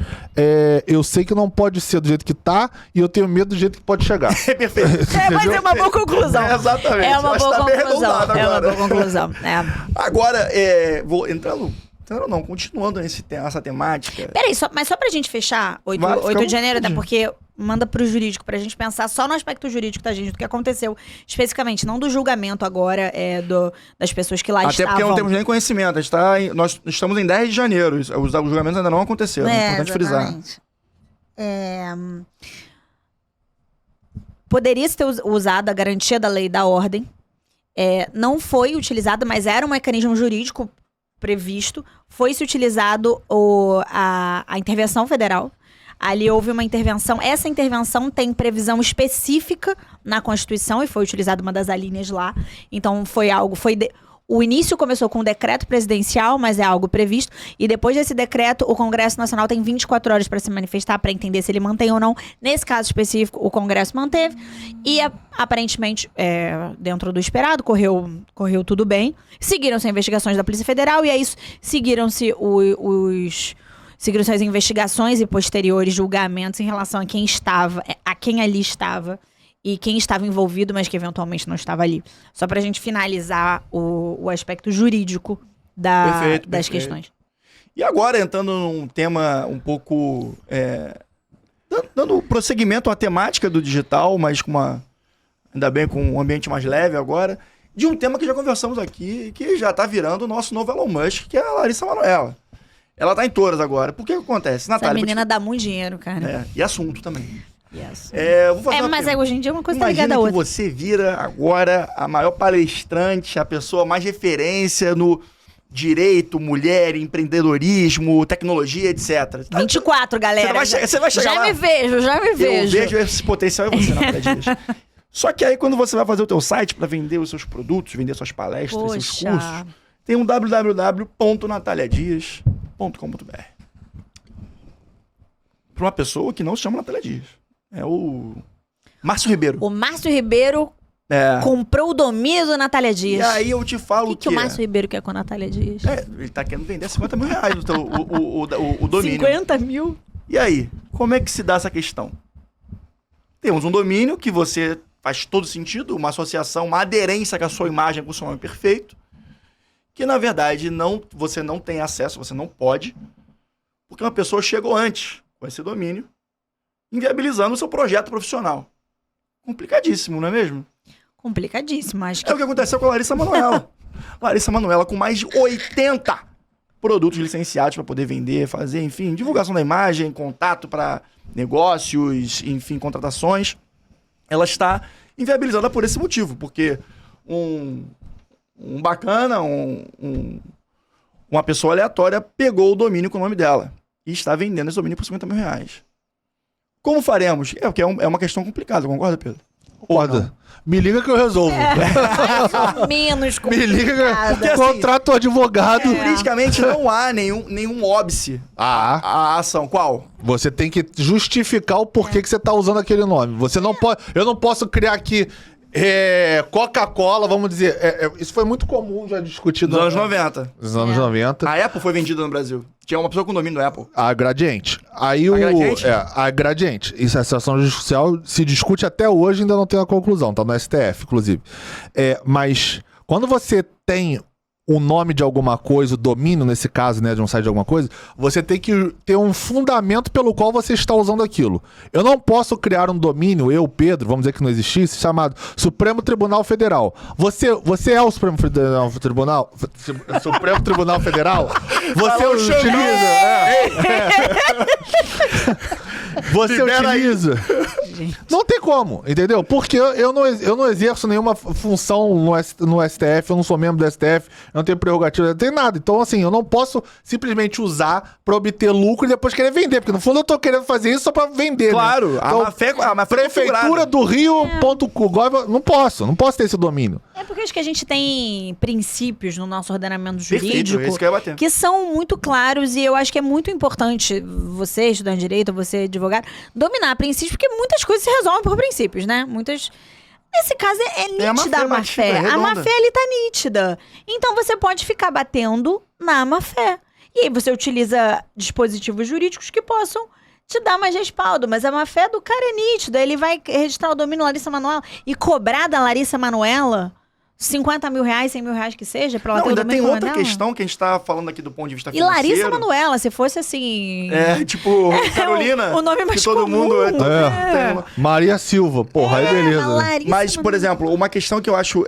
[SPEAKER 2] eu sei que não pode ser do jeito que tá e eu tenho medo do jeito que pode chegar.
[SPEAKER 1] É perfeito.
[SPEAKER 3] Mas é uma boa conclusão.
[SPEAKER 1] Exatamente.
[SPEAKER 3] É uma boa conclusão. É uma boa conclusão.
[SPEAKER 1] Agora, vou entrando... Não, continuando nessa temática.
[SPEAKER 3] Peraí, mas só pra gente fechar, 8 de janeiro, até porque manda pro jurídico, pra gente pensar só no aspecto jurídico, tá, gente? Do que aconteceu especificamente, não do julgamento agora, das pessoas que lá estavam.
[SPEAKER 1] Até porque não temos nem conhecimento, nós estamos em 10 de janeiro, os julgamentos ainda não aconteceram, é importante frisar.
[SPEAKER 3] Poderia ter usado a garantia da lei e da ordem, não foi utilizada, mas era um mecanismo jurídico previsto, foi-se utilizado a intervenção federal. Ali houve uma intervenção. Essa intervenção tem previsão específica na Constituição e foi utilizada uma das alíneas lá. Então o início começou com um decreto presidencial, mas é algo previsto. E depois desse decreto, o Congresso Nacional tem 24 horas para se manifestar, para entender se ele mantém ou não. Nesse caso específico, o Congresso manteve. E aparentemente, dentro do esperado, correu tudo bem. Seguiram-se as investigações da Polícia Federal e aí seguiram-se as investigações e posteriores julgamentos em relação a quem ali estava. E quem estava envolvido, mas que eventualmente não estava ali. Só pra gente finalizar o aspecto jurídico das questões.
[SPEAKER 1] E agora, entrando num tema um pouco... dando prosseguimento à temática do digital, mas ainda bem com um ambiente mais leve agora, de um tema que já conversamos aqui, que já tá virando o nosso novo Elon Musk, que é a Larissa Manoela. Ela tá em todas agora. Por que acontece? Natália,
[SPEAKER 3] essa menina dá muito dinheiro, cara.
[SPEAKER 1] E assunto também.
[SPEAKER 3] Yes.
[SPEAKER 1] Vou fazer
[SPEAKER 3] mas hoje em dia uma coisa tá ligada
[SPEAKER 1] à
[SPEAKER 3] outra.
[SPEAKER 1] Imagina que você vira agora a maior palestrante, a pessoa mais referência direito, mulher, empreendedorismo, tecnologia, etc.
[SPEAKER 3] 24, galera.
[SPEAKER 1] Você vai chegar lá.
[SPEAKER 3] Já me vejo.
[SPEAKER 1] Eu vejo esse potencial em você, Natália Dias. Só que aí, quando você vai fazer o teu site para vender os seus produtos, vender suas palestras, seus cursos, tem um www.nataliadias.com.br. Para uma pessoa que não se chama Natália Dias. É o Márcio Ribeiro.
[SPEAKER 3] O Márcio Ribeiro comprou o domínio do Natália Dias.
[SPEAKER 1] E aí eu te falo
[SPEAKER 3] o que o Márcio Ribeiro quer com a Natália Dias?
[SPEAKER 1] Ele tá querendo vender 50 mil reais o domínio.
[SPEAKER 3] 50 mil?
[SPEAKER 1] E aí, como é que se dá essa questão? Temos um domínio que você faz todo sentido, uma associação, uma aderência com a sua imagem, com o seu nome perfeito, que na verdade você não tem acesso, você não pode, porque uma pessoa chegou antes com esse domínio, inviabilizando o seu projeto profissional. Complicadíssimo, não é mesmo?
[SPEAKER 3] Complicadíssimo, acho que...
[SPEAKER 1] É o que aconteceu com a Larissa Manoela. Larissa Manoela com mais de 80 produtos licenciados para poder vender, fazer, enfim, divulgação da imagem, contato para negócios, enfim, contratações. Ela está inviabilizada por esse motivo, porque um bacana, uma pessoa aleatória pegou o domínio com o nome dela e está vendendo esse domínio por 50 mil reais. Como faremos? Porque é uma questão complicada, concorda, Pedro?
[SPEAKER 2] Concorda. Me liga que eu resolvo.
[SPEAKER 3] Mais ou menos complicado.
[SPEAKER 2] Me liga que eu
[SPEAKER 1] assim,
[SPEAKER 2] contrato o advogado.
[SPEAKER 1] Juridicamente não há nenhum óbice à ação. Qual?
[SPEAKER 2] Você tem que justificar o porquê que você tá usando aquele nome. Você não pode... Eu não posso criar aqui Coca-Cola, vamos dizer. Isso foi muito comum já discutido.
[SPEAKER 1] Nos anos 90.
[SPEAKER 2] Nos anos 90.
[SPEAKER 1] A Apple foi vendida no Brasil. Tinha uma pessoa com domínio da Apple.
[SPEAKER 2] A Gradiente. Aí
[SPEAKER 1] Gradiente?
[SPEAKER 2] A Gradiente. Isso, a situação judicial se discute até hoje, ainda não tem a conclusão. Tá no STF, inclusive. Mas quando você tem o nome de alguma coisa, o domínio, nesse caso, né, de um site de alguma coisa, você tem que ter um fundamento pelo qual você está usando aquilo. Eu não posso criar um domínio, eu, Pedro, vamos dizer que não existisse, chamado Supremo Tribunal Federal. Você é o Supremo Tribunal Federal? Você utiliza... Você utiliza... Não tem como, entendeu? Porque eu não exerço nenhuma função no STF, eu não sou membro do STF, eu não tenho prerrogativa, não tenho nada. Então, assim, eu não posso simplesmente usar pra obter lucro e depois querer vender, porque no fundo eu tô querendo fazer isso só pra vender,
[SPEAKER 1] claro,
[SPEAKER 2] né? Então,
[SPEAKER 1] a má fé
[SPEAKER 2] Prefeitura do Rio.com, não posso ter esse domínio.
[SPEAKER 3] É porque acho que a gente tem princípios no nosso ordenamento jurídico
[SPEAKER 1] Perfeito, que eu ia bater.
[SPEAKER 3] que são muito claros e eu acho que é muito importante você, estudante de direito, você, advogado, dominar princípios, porque muitas coisas se resolvem por princípios, né? Nesse caso é nítida a má fé. A má fé ali tá nítida. Então você pode ficar batendo na má fé. E aí você utiliza dispositivos jurídicos que possam te dar mais respaldo. Mas a má fé do cara é nítida. Ele vai registrar o domínio Larissa Manoela e cobrar da Larissa Manoela 50 mil reais, 100 mil reais que seja, pra ela ter o
[SPEAKER 1] ainda
[SPEAKER 3] domínio
[SPEAKER 1] tem outra
[SPEAKER 3] dela.
[SPEAKER 1] questão que a gente tá falando aqui do ponto de vista
[SPEAKER 3] E
[SPEAKER 1] financeiro.
[SPEAKER 3] Larissa Manoela, se fosse assim...
[SPEAKER 1] tipo Carolina.
[SPEAKER 3] o nome mais
[SPEAKER 1] que todo
[SPEAKER 3] comum.
[SPEAKER 1] mundo
[SPEAKER 2] Maria Silva, porra, aí beleza.
[SPEAKER 1] Mas, por exemplo, uma questão que eu acho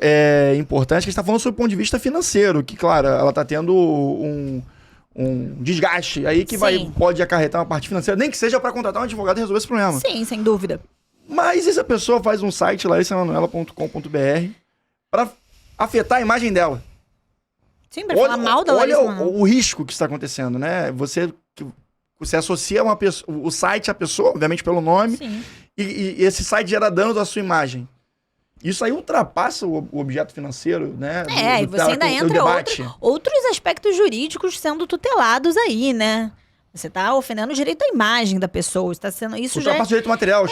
[SPEAKER 1] importante, que a gente tá falando sobre o ponto de vista financeiro, que, claro, ela tá tendo um desgaste aí que pode acarretar uma parte financeira, nem que seja pra contratar um advogado e resolver esse problema.
[SPEAKER 3] Sim, sem dúvida.
[SPEAKER 1] Mas essa pessoa faz um site, larissamanuela.com.br, pra afetar a imagem dela.
[SPEAKER 3] Sim, pra falar mal da Larissa Manoela.
[SPEAKER 1] Olha o risco que está acontecendo, né? Você associa o site à pessoa, obviamente pelo nome, e esse site gera dano da sua imagem. Isso aí ultrapassa o objeto financeiro, né?
[SPEAKER 3] E você ainda entra outros aspectos jurídicos sendo tutelados aí, né? Você tá ofendendo o direito à imagem da pessoa. Está sendo isso já
[SPEAKER 1] ultrapassa o direito material.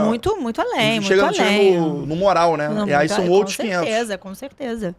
[SPEAKER 3] Muito além,
[SPEAKER 1] chega
[SPEAKER 3] muito além.
[SPEAKER 1] no moral, né?
[SPEAKER 3] Não,
[SPEAKER 1] e aí são outros 500.
[SPEAKER 3] Com certeza.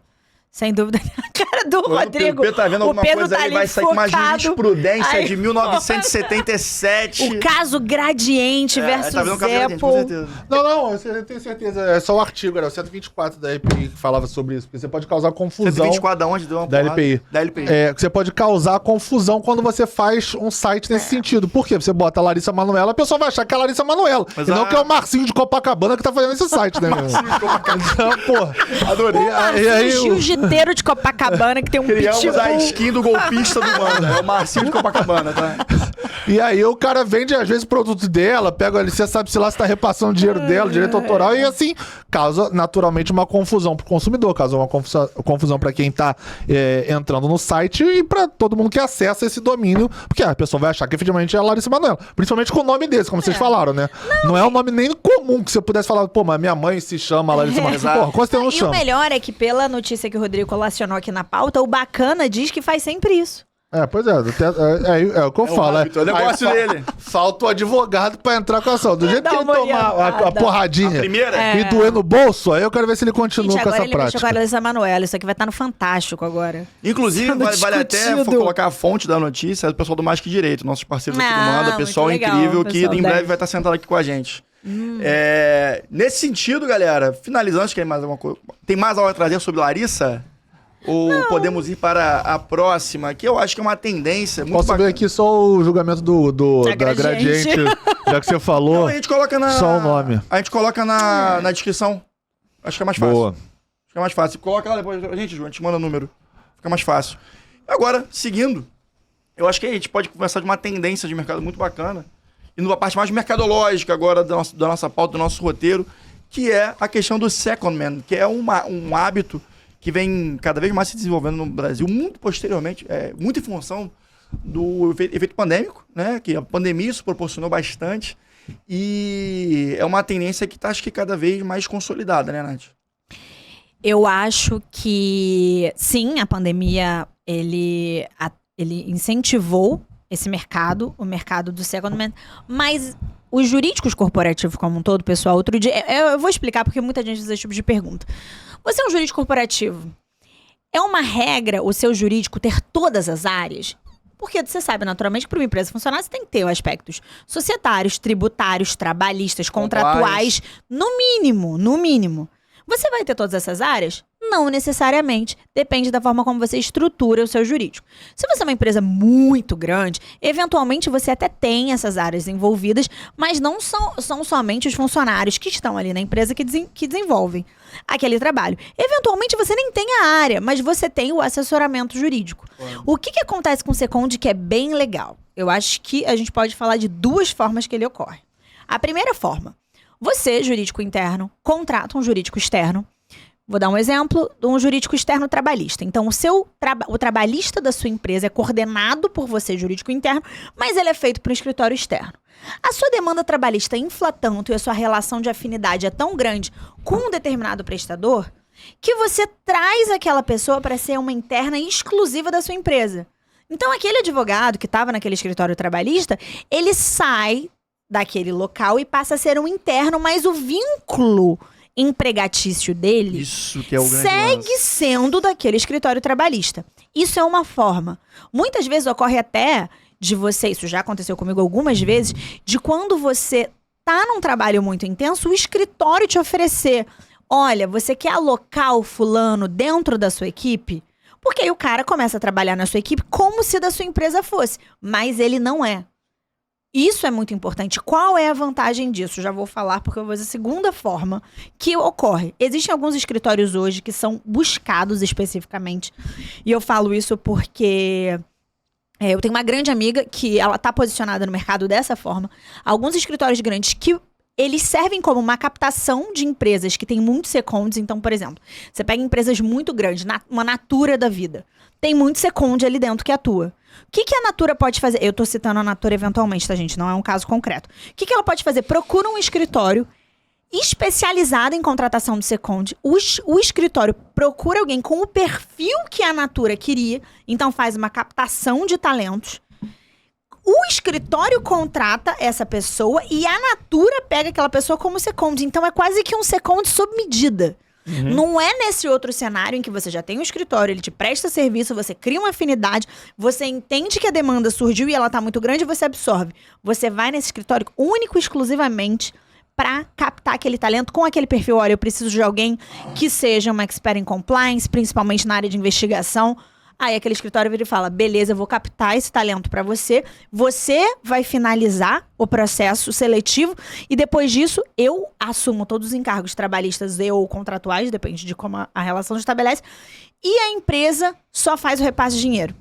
[SPEAKER 3] Sem dúvida. A cara do Rodrigo.
[SPEAKER 1] O Pedro tá vendo alguma coisa,
[SPEAKER 3] tá
[SPEAKER 1] ele vai sair com uma jurisprudência de 1977.
[SPEAKER 3] O caso Gradiente versus
[SPEAKER 1] tá vendo o caso Gradiente, com certeza.
[SPEAKER 2] Não, eu tenho certeza. É só o artigo, era o 124 da LPI que falava sobre isso. Porque você pode causar confusão.
[SPEAKER 1] 124 da onde? Deu uma
[SPEAKER 2] da LPI.
[SPEAKER 1] Da LPI.
[SPEAKER 2] Você pode causar confusão quando você faz um site nesse sentido. Por quê? Você bota a Larissa Manoela, a pessoa vai achar que é a Larissa Manoela. E não que é o Marcinho de Copacabana que tá fazendo esse site, né, meu? Marcinho de Copacabana. Porra, adorei.
[SPEAKER 3] O Marcinho jiu-jiteiro de Copacabana que tem um
[SPEAKER 1] Criamos
[SPEAKER 3] pitbull.
[SPEAKER 1] a skin do golpista do Manda. É o Marcinho de Copacabana, tá?
[SPEAKER 2] E aí o cara vende, às vezes, o produto dela, pega a licença, sabe-se lá se tá repassando o dinheiro dela, direito autoral, e assim, causa naturalmente uma confusão pro consumidor, causa uma confusão pra quem tá entrando no site e pra todo mundo que acessa esse domínio, porque a pessoa vai achar que efetivamente é a Larissa Manoela. Principalmente com o nome desse, como vocês falaram, né? Não é um nome nem comum que você pudesse falar, pô, mas minha mãe se chama Larissa Manoela. Porra, quando você não
[SPEAKER 3] E
[SPEAKER 2] chama.
[SPEAKER 3] o melhor é que pela notícia que o Rodrigo colacionou aqui na pauta, o Bacana diz que faz sempre isso.
[SPEAKER 2] Pois é, é o que eu falo.
[SPEAKER 1] hábito, é o negócio dele.
[SPEAKER 2] Falta o advogado pra entrar com a ação. Do jeito
[SPEAKER 3] Dá
[SPEAKER 2] que ele
[SPEAKER 3] uma
[SPEAKER 2] tomar a porradinha
[SPEAKER 1] A primeira?
[SPEAKER 2] e doer no bolso, aí eu quero ver se ele continua
[SPEAKER 3] Gente,
[SPEAKER 2] com
[SPEAKER 3] agora
[SPEAKER 2] essa
[SPEAKER 3] ele mexeu com a
[SPEAKER 2] prática.
[SPEAKER 3] Larissa Manoela. Isso aqui vai estar no Fantástico agora.
[SPEAKER 1] Inclusive,
[SPEAKER 3] Sendo
[SPEAKER 1] vale até
[SPEAKER 3] discutido.
[SPEAKER 1] colocar a fonte da notícia, é do pessoal do Mais Que Direito, nossos parceiros aqui do Manda,
[SPEAKER 3] muito
[SPEAKER 1] pessoal
[SPEAKER 3] legal,
[SPEAKER 1] incrível que
[SPEAKER 3] pessoal
[SPEAKER 1] em breve
[SPEAKER 3] 10.
[SPEAKER 1] vai estar sentado aqui com a gente. Nesse sentido, galera, finalizando, acho que tem mais alguma coisa. Tem mais algo a trazer sobre Larissa? Ou podemos ir para a próxima? Que eu acho que é uma tendência muito
[SPEAKER 2] Posso ver aqui só o julgamento da Gradiente, já que você falou.
[SPEAKER 1] Não, a gente coloca
[SPEAKER 2] Só o nome.
[SPEAKER 1] A gente coloca na descrição. Acho que é mais fácil.
[SPEAKER 2] Boa.
[SPEAKER 1] Acho que é mais fácil. Coloca lá depois. A gente manda o número. Fica mais fácil. Agora, seguindo, eu acho que a gente pode conversar de uma tendência de mercado muito bacana. E numa parte mais mercadológica agora da nossa pauta, do nosso roteiro, que é a questão do second man, que é um hábito que vem cada vez mais se desenvolvendo no Brasil, muito posteriormente, muito em função do efeito pandêmico, né? Que a pandemia isso proporcionou bastante. E é uma tendência que está, acho que, cada vez mais consolidada, né, Nath?
[SPEAKER 3] Eu acho que, sim, a pandemia, ele incentivou esse mercado, o mercado do second man, mas os jurídicos corporativos como um todo, pessoal, outro dia, eu vou explicar porque muita gente faz esse tipo de pergunta. Você é um jurídico corporativo, é uma regra o seu jurídico ter todas as áreas? Porque você sabe, naturalmente, que para uma empresa funcionar, você tem que ter aspectos societários, tributários, trabalhistas, contratuais, no mínimo. Você vai ter todas essas áreas? Não necessariamente. Depende da forma como você estrutura o seu jurídico. Se você é uma empresa muito grande, eventualmente você até tem essas áreas envolvidas, mas não são somente os funcionários que estão ali na empresa que desenvolvem aquele trabalho. Eventualmente você nem tem a área, mas você tem o assessoramento jurídico. O que acontece com o Second que é bem legal? Eu acho que a gente pode falar de duas formas que ele ocorre. A primeira forma, você, jurídico interno, contrata um jurídico externo. Vou dar um exemplo de um jurídico externo trabalhista. Então, o trabalhista da sua empresa é coordenado por você, jurídico interno, mas ele é feito para o escritório externo. A sua demanda trabalhista infla tanto e a sua relação de afinidade é tão grande com um determinado prestador que você traz aquela pessoa para ser uma interna exclusiva da sua empresa. Então, aquele advogado que estava naquele escritório trabalhista, ele sai daquele local e passa a ser um interno, mas o vínculo empregatício dele
[SPEAKER 1] Isso que é o grande
[SPEAKER 3] segue
[SPEAKER 1] lance.
[SPEAKER 3] sendo daquele escritório trabalhista. Isso é uma forma. Muitas vezes ocorre até de você, isso já aconteceu comigo algumas vezes, de quando você tá num trabalho muito intenso, o escritório te oferecer, olha, você quer alocar o fulano dentro da sua equipe? Porque aí o cara começa a trabalhar na sua equipe como se da sua empresa fosse, mas ele não é. Isso é muito importante. Qual é a vantagem disso? Já vou falar porque eu vou dizer a segunda forma que ocorre. Existem alguns escritórios hoje que são buscados especificamente. E eu falo isso porque eu tenho uma grande amiga que ela está posicionada no mercado dessa forma. Alguns escritórios grandes que eles servem como uma captação de empresas que têm muitos seconds. Então, por exemplo, você pega empresas muito grandes, uma Natura da vida. Tem muito second ali dentro que atua. O que a Natura pode fazer? Eu tô citando a Natura eventualmente, tá, gente? Não é um caso concreto. O que ela pode fazer? Procura um escritório especializado em contratação de second. O escritório procura alguém com o perfil que a Natura queria. Então faz uma captação de talentos. O escritório contrata essa pessoa e a Natura pega aquela pessoa como second. Então é quase que um second sob medida. Não é nesse outro cenário em que você já tem um escritório, ele te presta serviço, você cria uma afinidade, você entende que a demanda surgiu e ela tá muito grande e você absorve. Você vai nesse escritório único e exclusivamente para captar aquele talento com aquele perfil. Olha, eu preciso de alguém que seja uma expert em compliance, principalmente na área de investigação. Aí aquele escritório vira e fala, beleza, eu vou captar esse talento para você, você vai finalizar o processo seletivo e depois disso eu assumo todos os encargos trabalhistas ou contratuais, depende de como a relação se estabelece, e a empresa só faz o repasse de dinheiro.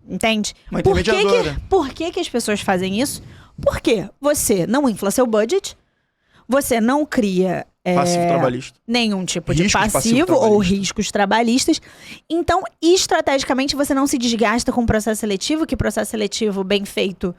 [SPEAKER 3] Entende?
[SPEAKER 1] Uma intermediadora.
[SPEAKER 3] Por que as pessoas fazem isso? Porque você não infla seu budget, você não cria
[SPEAKER 1] Passivo trabalhista.
[SPEAKER 3] nenhum tipo de
[SPEAKER 1] Riscos
[SPEAKER 3] passivo ou
[SPEAKER 1] trabalhista.
[SPEAKER 3] riscos trabalhistas. Então, estrategicamente, você não se desgasta com o processo seletivo, que processo seletivo bem feito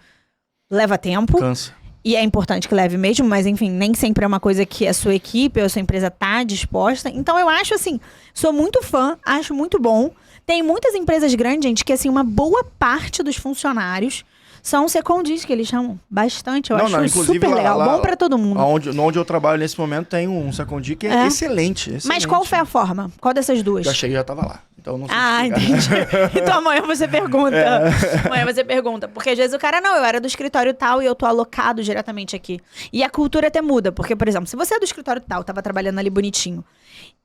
[SPEAKER 3] leva tempo.
[SPEAKER 1] Cansa.
[SPEAKER 3] E é importante que leve mesmo, mas enfim, nem sempre é uma coisa que a sua equipe ou a sua empresa tá disposta. Então eu acho assim, sou muito fã, acho muito bom. Tem muitas empresas grandes, gente, que assim, uma boa parte dos funcionários são secondis, que eles chamam bastante. Eu acho
[SPEAKER 1] inclusive
[SPEAKER 3] super legal, bom pra todo mundo.
[SPEAKER 1] Onde eu trabalho nesse momento tem um secondi que é excelente.
[SPEAKER 3] Mas qual foi a forma? Qual dessas duas?
[SPEAKER 1] Já cheguei, já tava lá. Então não sei
[SPEAKER 3] entendi. Então amanhã você pergunta. Amanhã você pergunta. Porque às vezes o cara, não, eu era do escritório tal e eu tô alocado diretamente aqui. E a cultura até muda. Porque, por exemplo, se você é do escritório tal, tava trabalhando ali bonitinho,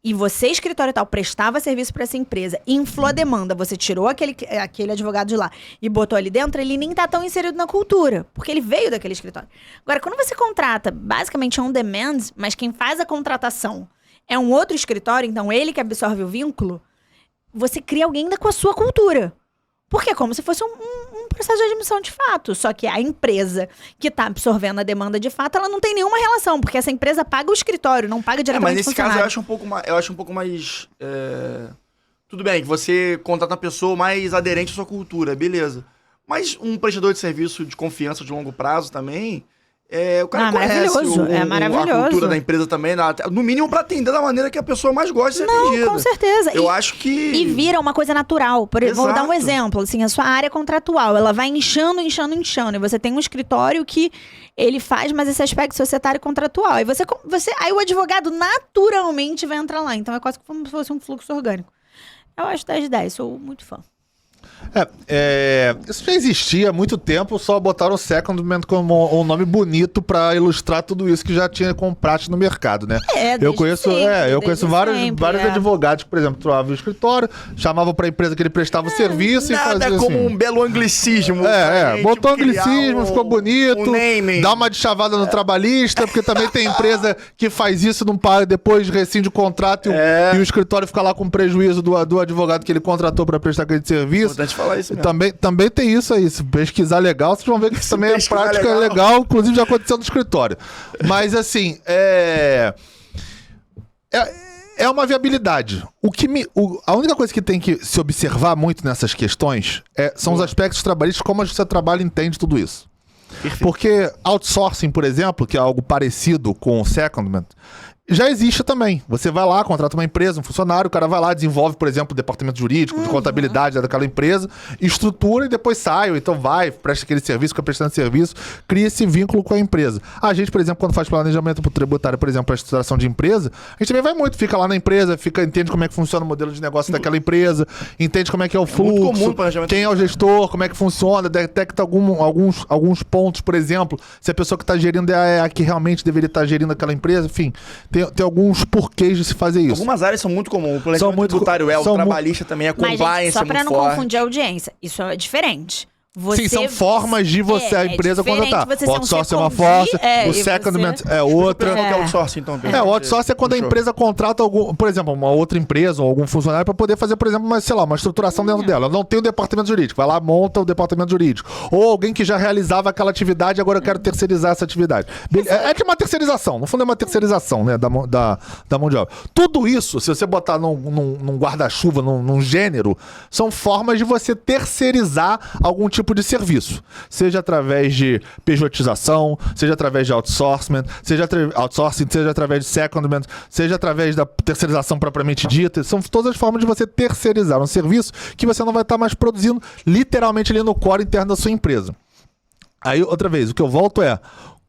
[SPEAKER 3] e você, escritório tal, prestava serviço pra essa empresa, inflou a demanda, você tirou aquele advogado de lá e botou ali dentro, ele nem tá tão inserido na cultura. Porque ele veio daquele escritório. Agora, quando você contrata, basicamente on demand, mas quem faz a contratação é um outro escritório, então ele que absorve o vínculo, você cria alguém ainda com a sua cultura. Porque é como se fosse um processo de admissão de fato. Só que a empresa que está absorvendo a demanda de fato, ela não tem nenhuma relação. Porque essa empresa paga o escritório, não paga diretamente o
[SPEAKER 1] mas nesse
[SPEAKER 3] funcionário.
[SPEAKER 1] caso eu acho um pouco mais... Tudo bem, que você contrata uma pessoa mais aderente à sua cultura, beleza. Mas um prestador de serviço de confiança de longo prazo também... o cara conhece
[SPEAKER 3] maravilhoso.
[SPEAKER 1] a cultura da empresa também, no mínimo pra atender da maneira que a pessoa mais gosta de ser atendida.
[SPEAKER 3] Com certeza.
[SPEAKER 1] Eu acho que...
[SPEAKER 3] E vira uma coisa natural. Vou dar um exemplo, assim, a sua área contratual, ela vai inchando. E você tem um escritório que ele faz mais esse aspecto societário e contratual. Aí aí o advogado naturalmente vai entrar lá. Então é quase como se fosse um fluxo orgânico. Eu acho 10 de 10, sou muito fã.
[SPEAKER 2] Isso já existia há muito tempo, só botaram o Secondment como um nome bonito pra ilustrar tudo isso que já tinha com prática no mercado, né? Eu conheço vários advogados que, por exemplo, trocavam o escritório, chamavam pra empresa que ele prestava o serviço e fazia
[SPEAKER 1] nada como
[SPEAKER 2] assim.
[SPEAKER 1] um belo anglicismo.
[SPEAKER 2] Botou anglicismo, ficou bonito, dá uma deschavada no trabalhista, porque também tem empresa que faz isso, não paga, depois rescinde o contrato e o escritório fica lá com prejuízo do advogado que ele contratou pra prestar aquele serviço.
[SPEAKER 1] Importante falar isso mesmo.
[SPEAKER 2] Também tem isso aí. Se pesquisar legal, vocês vão ver que isso também é prática legal, inclusive já aconteceu no escritório. Mas assim, é uma viabilidade. A única coisa que tem que se observar muito nessas questões são os aspectos trabalhistas, como você trabalha e entende tudo isso. Perfeito. Porque outsourcing, por exemplo, que é algo parecido com o secondment, já existe também. Você vai lá, contrata uma empresa, um funcionário, o cara vai lá, desenvolve, por exemplo, o departamento jurídico, de contabilidade daquela empresa, estrutura e depois sai, ou então vai, presta aquele serviço, fica prestando serviço, cria esse vínculo com a empresa. A gente, por exemplo, quando faz planejamento tributário, por exemplo, para a estruturação de empresa, a gente também vai muito, fica lá na empresa, entende como é que funciona o modelo de negócio daquela empresa, entende como é que é o fluxo, quem é o gestor, como é que funciona, detecta alguns pontos, por exemplo, se a pessoa que está gerindo é a que realmente deveria estar gerindo aquela empresa, enfim. Tem alguns porquês de se fazer isso.
[SPEAKER 1] Algumas áreas são muito comuns. O planejamento tributário o trabalhista também, a compliance
[SPEAKER 3] Mas, gente, só pra
[SPEAKER 1] muito
[SPEAKER 3] não
[SPEAKER 1] forte.
[SPEAKER 3] confundir a audiência, isso é diferente.
[SPEAKER 2] Sim, são formas de você, a empresa, contratar. O outsourcing é uma forma, o secondment é outra.
[SPEAKER 1] Qual que é o outsourcing, então?
[SPEAKER 2] O outsourcing é quando a empresa contrata, por exemplo, uma outra empresa ou algum funcionário para poder fazer, por exemplo, uma estruturação dentro dela. Não tem o departamento jurídico, vai lá, monta o departamento jurídico. Ou alguém que já realizava aquela atividade, agora eu quero terceirizar essa atividade. É de uma terceirização, no fundo é uma terceirização, né, da mão de obra. Tudo isso, se você botar num guarda-chuva, num gênero, são formas de você terceirizar algum tipo de serviço, seja através de pejotização, seja através de outsourcing, seja através de secondment, seja através da terceirização propriamente dita. São todas as formas de você terceirizar um serviço que você não vai estar mais produzindo literalmente ali no core interno da sua empresa. Aí, outra vez, o que eu volto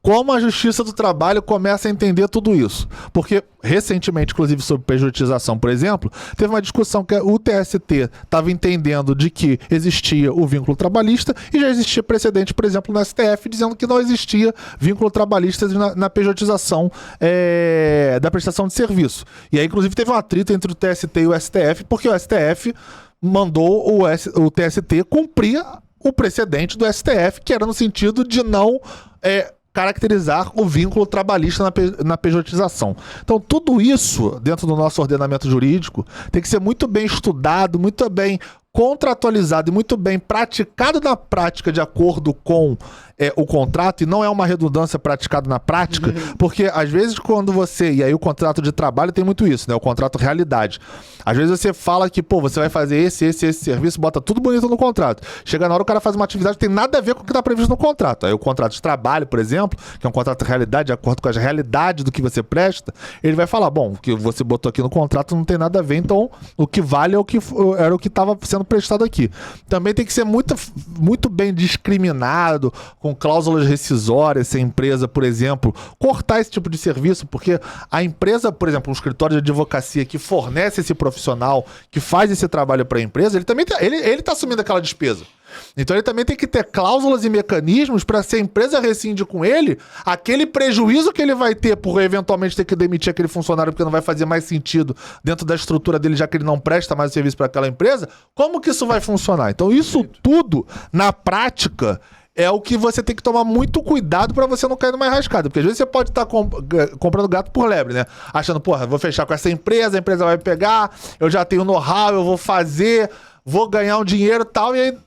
[SPEAKER 2] como a Justiça do Trabalho começa a entender tudo isso. Porque, recentemente, inclusive sobre pejotização, por exemplo, teve uma discussão que o TST estava entendendo de que existia o vínculo trabalhista e já existia precedente, por exemplo, no STF, dizendo que não existia vínculo trabalhista na pejotização da prestação de serviço. E aí, inclusive, teve um atrito entre o TST e o STF, porque o STF mandou o TST cumprir o precedente do STF, que era no sentido de não caracterizar o vínculo trabalhista na pejotização. Então, tudo isso, dentro do nosso ordenamento jurídico, tem que ser muito bem estudado, muito bem contratualizado e muito bem praticado na prática de acordo com o contrato, e não é uma redundância praticado na prática, porque às vezes quando você, e aí o contrato de trabalho tem muito isso, né? O contrato realidade. Às vezes você fala que, pô, você vai fazer esse serviço, bota tudo bonito no contrato. Chega na hora o cara faz uma atividade que tem nada a ver com o que está previsto no contrato. Aí o contrato de trabalho, por exemplo, que é um contrato de realidade, de acordo com a realidade do que você presta, ele vai falar, bom, o que você botou aqui no contrato não tem nada a ver, então o que vale é era o que estava sendo prestado aqui. Também tem que ser muito bem discriminado, com cláusulas rescisórias, se a empresa, por exemplo, cortar esse tipo de serviço, porque a empresa, por exemplo, um escritório de advocacia que fornece esse profissional, que faz esse trabalho para a empresa, ele também ele tá assumindo aquela despesa. Então ele também tem que ter cláusulas e mecanismos para, se a empresa rescinde com ele, aquele prejuízo que ele vai ter por eventualmente ter que demitir aquele funcionário porque não vai fazer mais sentido dentro da estrutura dele, já que ele não presta mais serviço para aquela empresa, como que isso vai funcionar? Então isso tudo, na prática, é o que você tem que tomar muito cuidado para você não cair numa enrascada. Porque às vezes você pode estar comprando gato por lebre, né? Achando, porra, vou fechar com essa empresa, a empresa vai pegar, eu já tenho know-how, eu vou fazer, vou ganhar um dinheiro e tal, e aí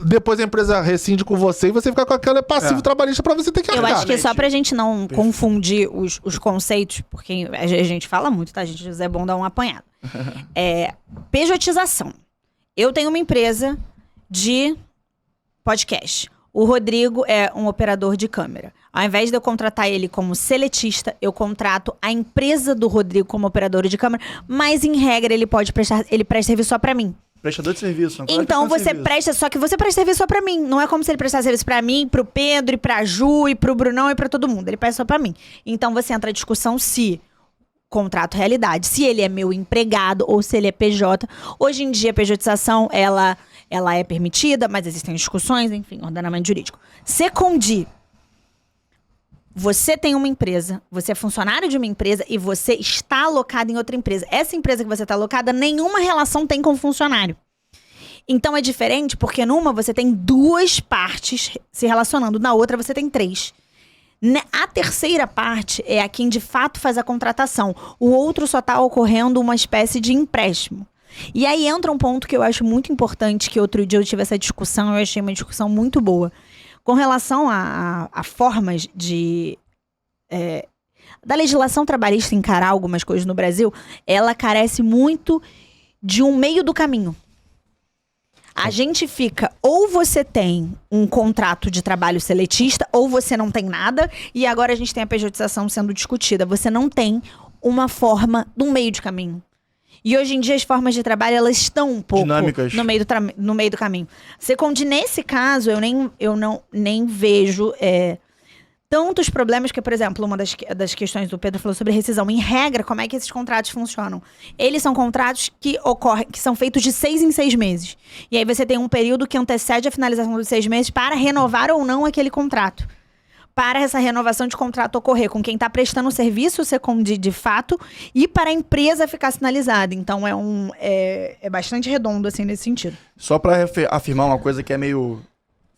[SPEAKER 2] depois a empresa rescinde com você e você fica com aquele passivo trabalhista pra você ter que
[SPEAKER 3] Eu
[SPEAKER 2] arcar.
[SPEAKER 3] acho que só pra gente não confundir os conceitos, porque a gente fala muito, tá, gente? É bom dar um apanhado. Pejotização. Eu tenho uma empresa de podcast. O Rodrigo é um operador de câmera. Ao invés de eu contratar ele como seletista, eu contrato a empresa do Rodrigo como operador de câmera, mas em regra ele presta serviço só pra mim.
[SPEAKER 1] Prestador de serviço.
[SPEAKER 3] Então você presta, só que você presta serviço só pra mim. Não é como se ele prestasse serviço pra mim, pro Pedro, e pra Ju, e pro Brunão, e pra todo mundo. Ele presta só pra mim. Então você entra em discussão se contrato realidade, se ele é meu empregado ou se ele é PJ. Hoje em dia a pejotização, ela é permitida, mas existem discussões, enfim, ordenamento jurídico. Secondi. Você tem uma empresa, você é funcionário de uma empresa e você está alocado em outra empresa. Essa empresa que você está alocada, nenhuma relação tem com o funcionário. Então é diferente porque numa você tem 2 partes se relacionando, na outra você tem 3. A terceira parte é a quem de fato faz a contratação. O outro só está ocorrendo uma espécie de empréstimo. E aí entra um ponto que eu acho muito importante, que outro dia eu tive essa discussão, eu achei uma discussão muito boa. Com relação a formas da legislação trabalhista encarar algumas coisas no Brasil, ela carece muito de um meio do caminho. A gente fica, ou você tem um contrato de trabalho seletista, ou você não tem nada, e agora a gente tem a pejotização sendo discutida. Você não tem uma forma de um meio de caminho. E hoje em dia as formas de trabalho, elas estão um pouco
[SPEAKER 1] dinâmicas
[SPEAKER 3] no meio do caminho. Secondi, nesse caso, eu nem vejo tantos problemas que, por exemplo, uma das questões do Pedro falou sobre rescisão. Em regra, como é que esses contratos funcionam? Eles são contratos que são feitos de 6 em 6 meses. E aí você tem um período que antecede a finalização dos 6 meses para renovar ou não aquele contrato. Para essa renovação de contrato ocorrer com quem está prestando o serviço secondi de fato e para a empresa ficar sinalizada. Então é bastante redondo assim nesse sentido.
[SPEAKER 1] Só para afirmar uma coisa que é meio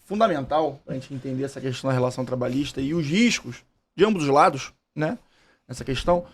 [SPEAKER 1] fundamental para a gente entender essa questão da relação trabalhista e os riscos de ambos os lados, né? Nessa questão,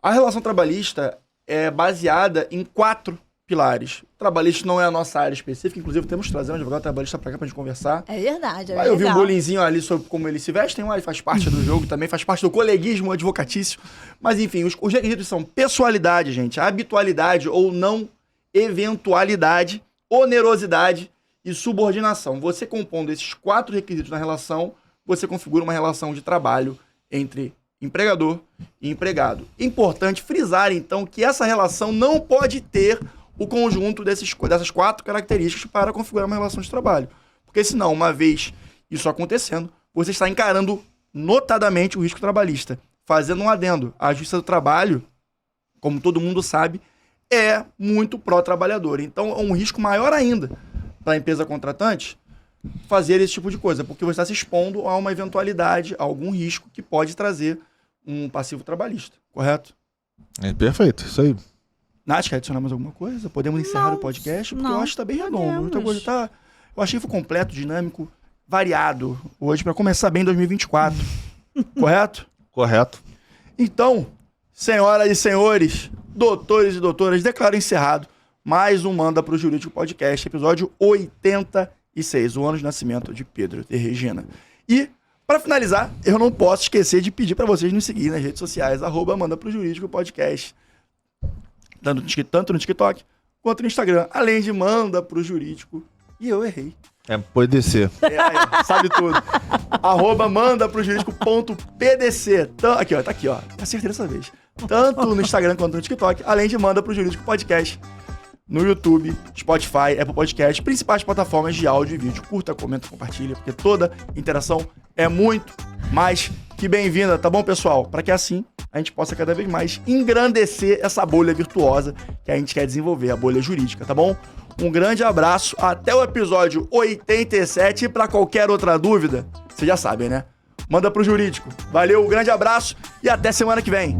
[SPEAKER 1] a relação trabalhista é baseada em 4 pilares. O trabalhista não é a nossa área específica, inclusive temos que trazer um advogado trabalhista para cá pra gente conversar.
[SPEAKER 3] É verdade,
[SPEAKER 1] Aí eu vi um bolinzinho ali sobre como eles se vestem, mas faz parte do jogo também, faz parte do coleguismo advocatício. Mas enfim, os requisitos são pessoalidade, gente, habitualidade ou não eventualidade, onerosidade e subordinação. Você compondo esses 4 requisitos na relação, você configura uma relação de trabalho entre empregador e empregado. Importante frisar, então, que essa relação não pode ter o conjunto dessas 4 características para configurar uma relação de trabalho. Porque senão, uma vez isso acontecendo, você está encarando notadamente o risco trabalhista. Fazendo um adendo, a Justiça do Trabalho, como todo mundo sabe, é muito pró-trabalhador. Então é um risco maior ainda para a empresa contratante fazer esse tipo de coisa, porque você está se expondo a uma eventualidade, a algum risco que pode trazer um passivo trabalhista, correto?
[SPEAKER 2] Perfeito, isso aí.
[SPEAKER 1] Nath, quer adicionar mais alguma coisa? Podemos encerrar o podcast? Porque eu acho que tá bem redondo. Muita coisa eu achei que foi completo, dinâmico, variado hoje, para começar bem em 2024. Correto?
[SPEAKER 2] Correto.
[SPEAKER 1] Então, senhoras e senhores, doutores e doutoras, declaro encerrado mais um Manda pro Jurídico Podcast, episódio 86, o ano de nascimento de Pedro e Regina. E, para finalizar, eu não posso esquecer de pedir para vocês nos seguir nas redes sociais, @Manda pro Jurídico Podcast, tanto no TikTok quanto no Instagram, além de Manda pro Jurídico. E eu errei.
[SPEAKER 2] Pode descer.
[SPEAKER 1] Sabe tudo. @mandaprojurídico.pdc. Aqui, ó, tá aqui, ó. Acertei dessa vez. Tanto no Instagram quanto no TikTok, além de Manda pro Jurídico Podcast. No YouTube, Spotify, Apple Podcast, principais plataformas de áudio e vídeo. Curta, comenta, compartilha, porque toda interação é muito mais que bem-vinda, tá bom, pessoal? Para que assim a gente possa cada vez mais engrandecer essa bolha virtuosa que a gente quer desenvolver, a bolha jurídica, tá bom? Um grande abraço, até o episódio 87 e para qualquer outra dúvida, vocês já sabem, né? Manda pro Jurídico. Valeu, um grande abraço e até semana que vem.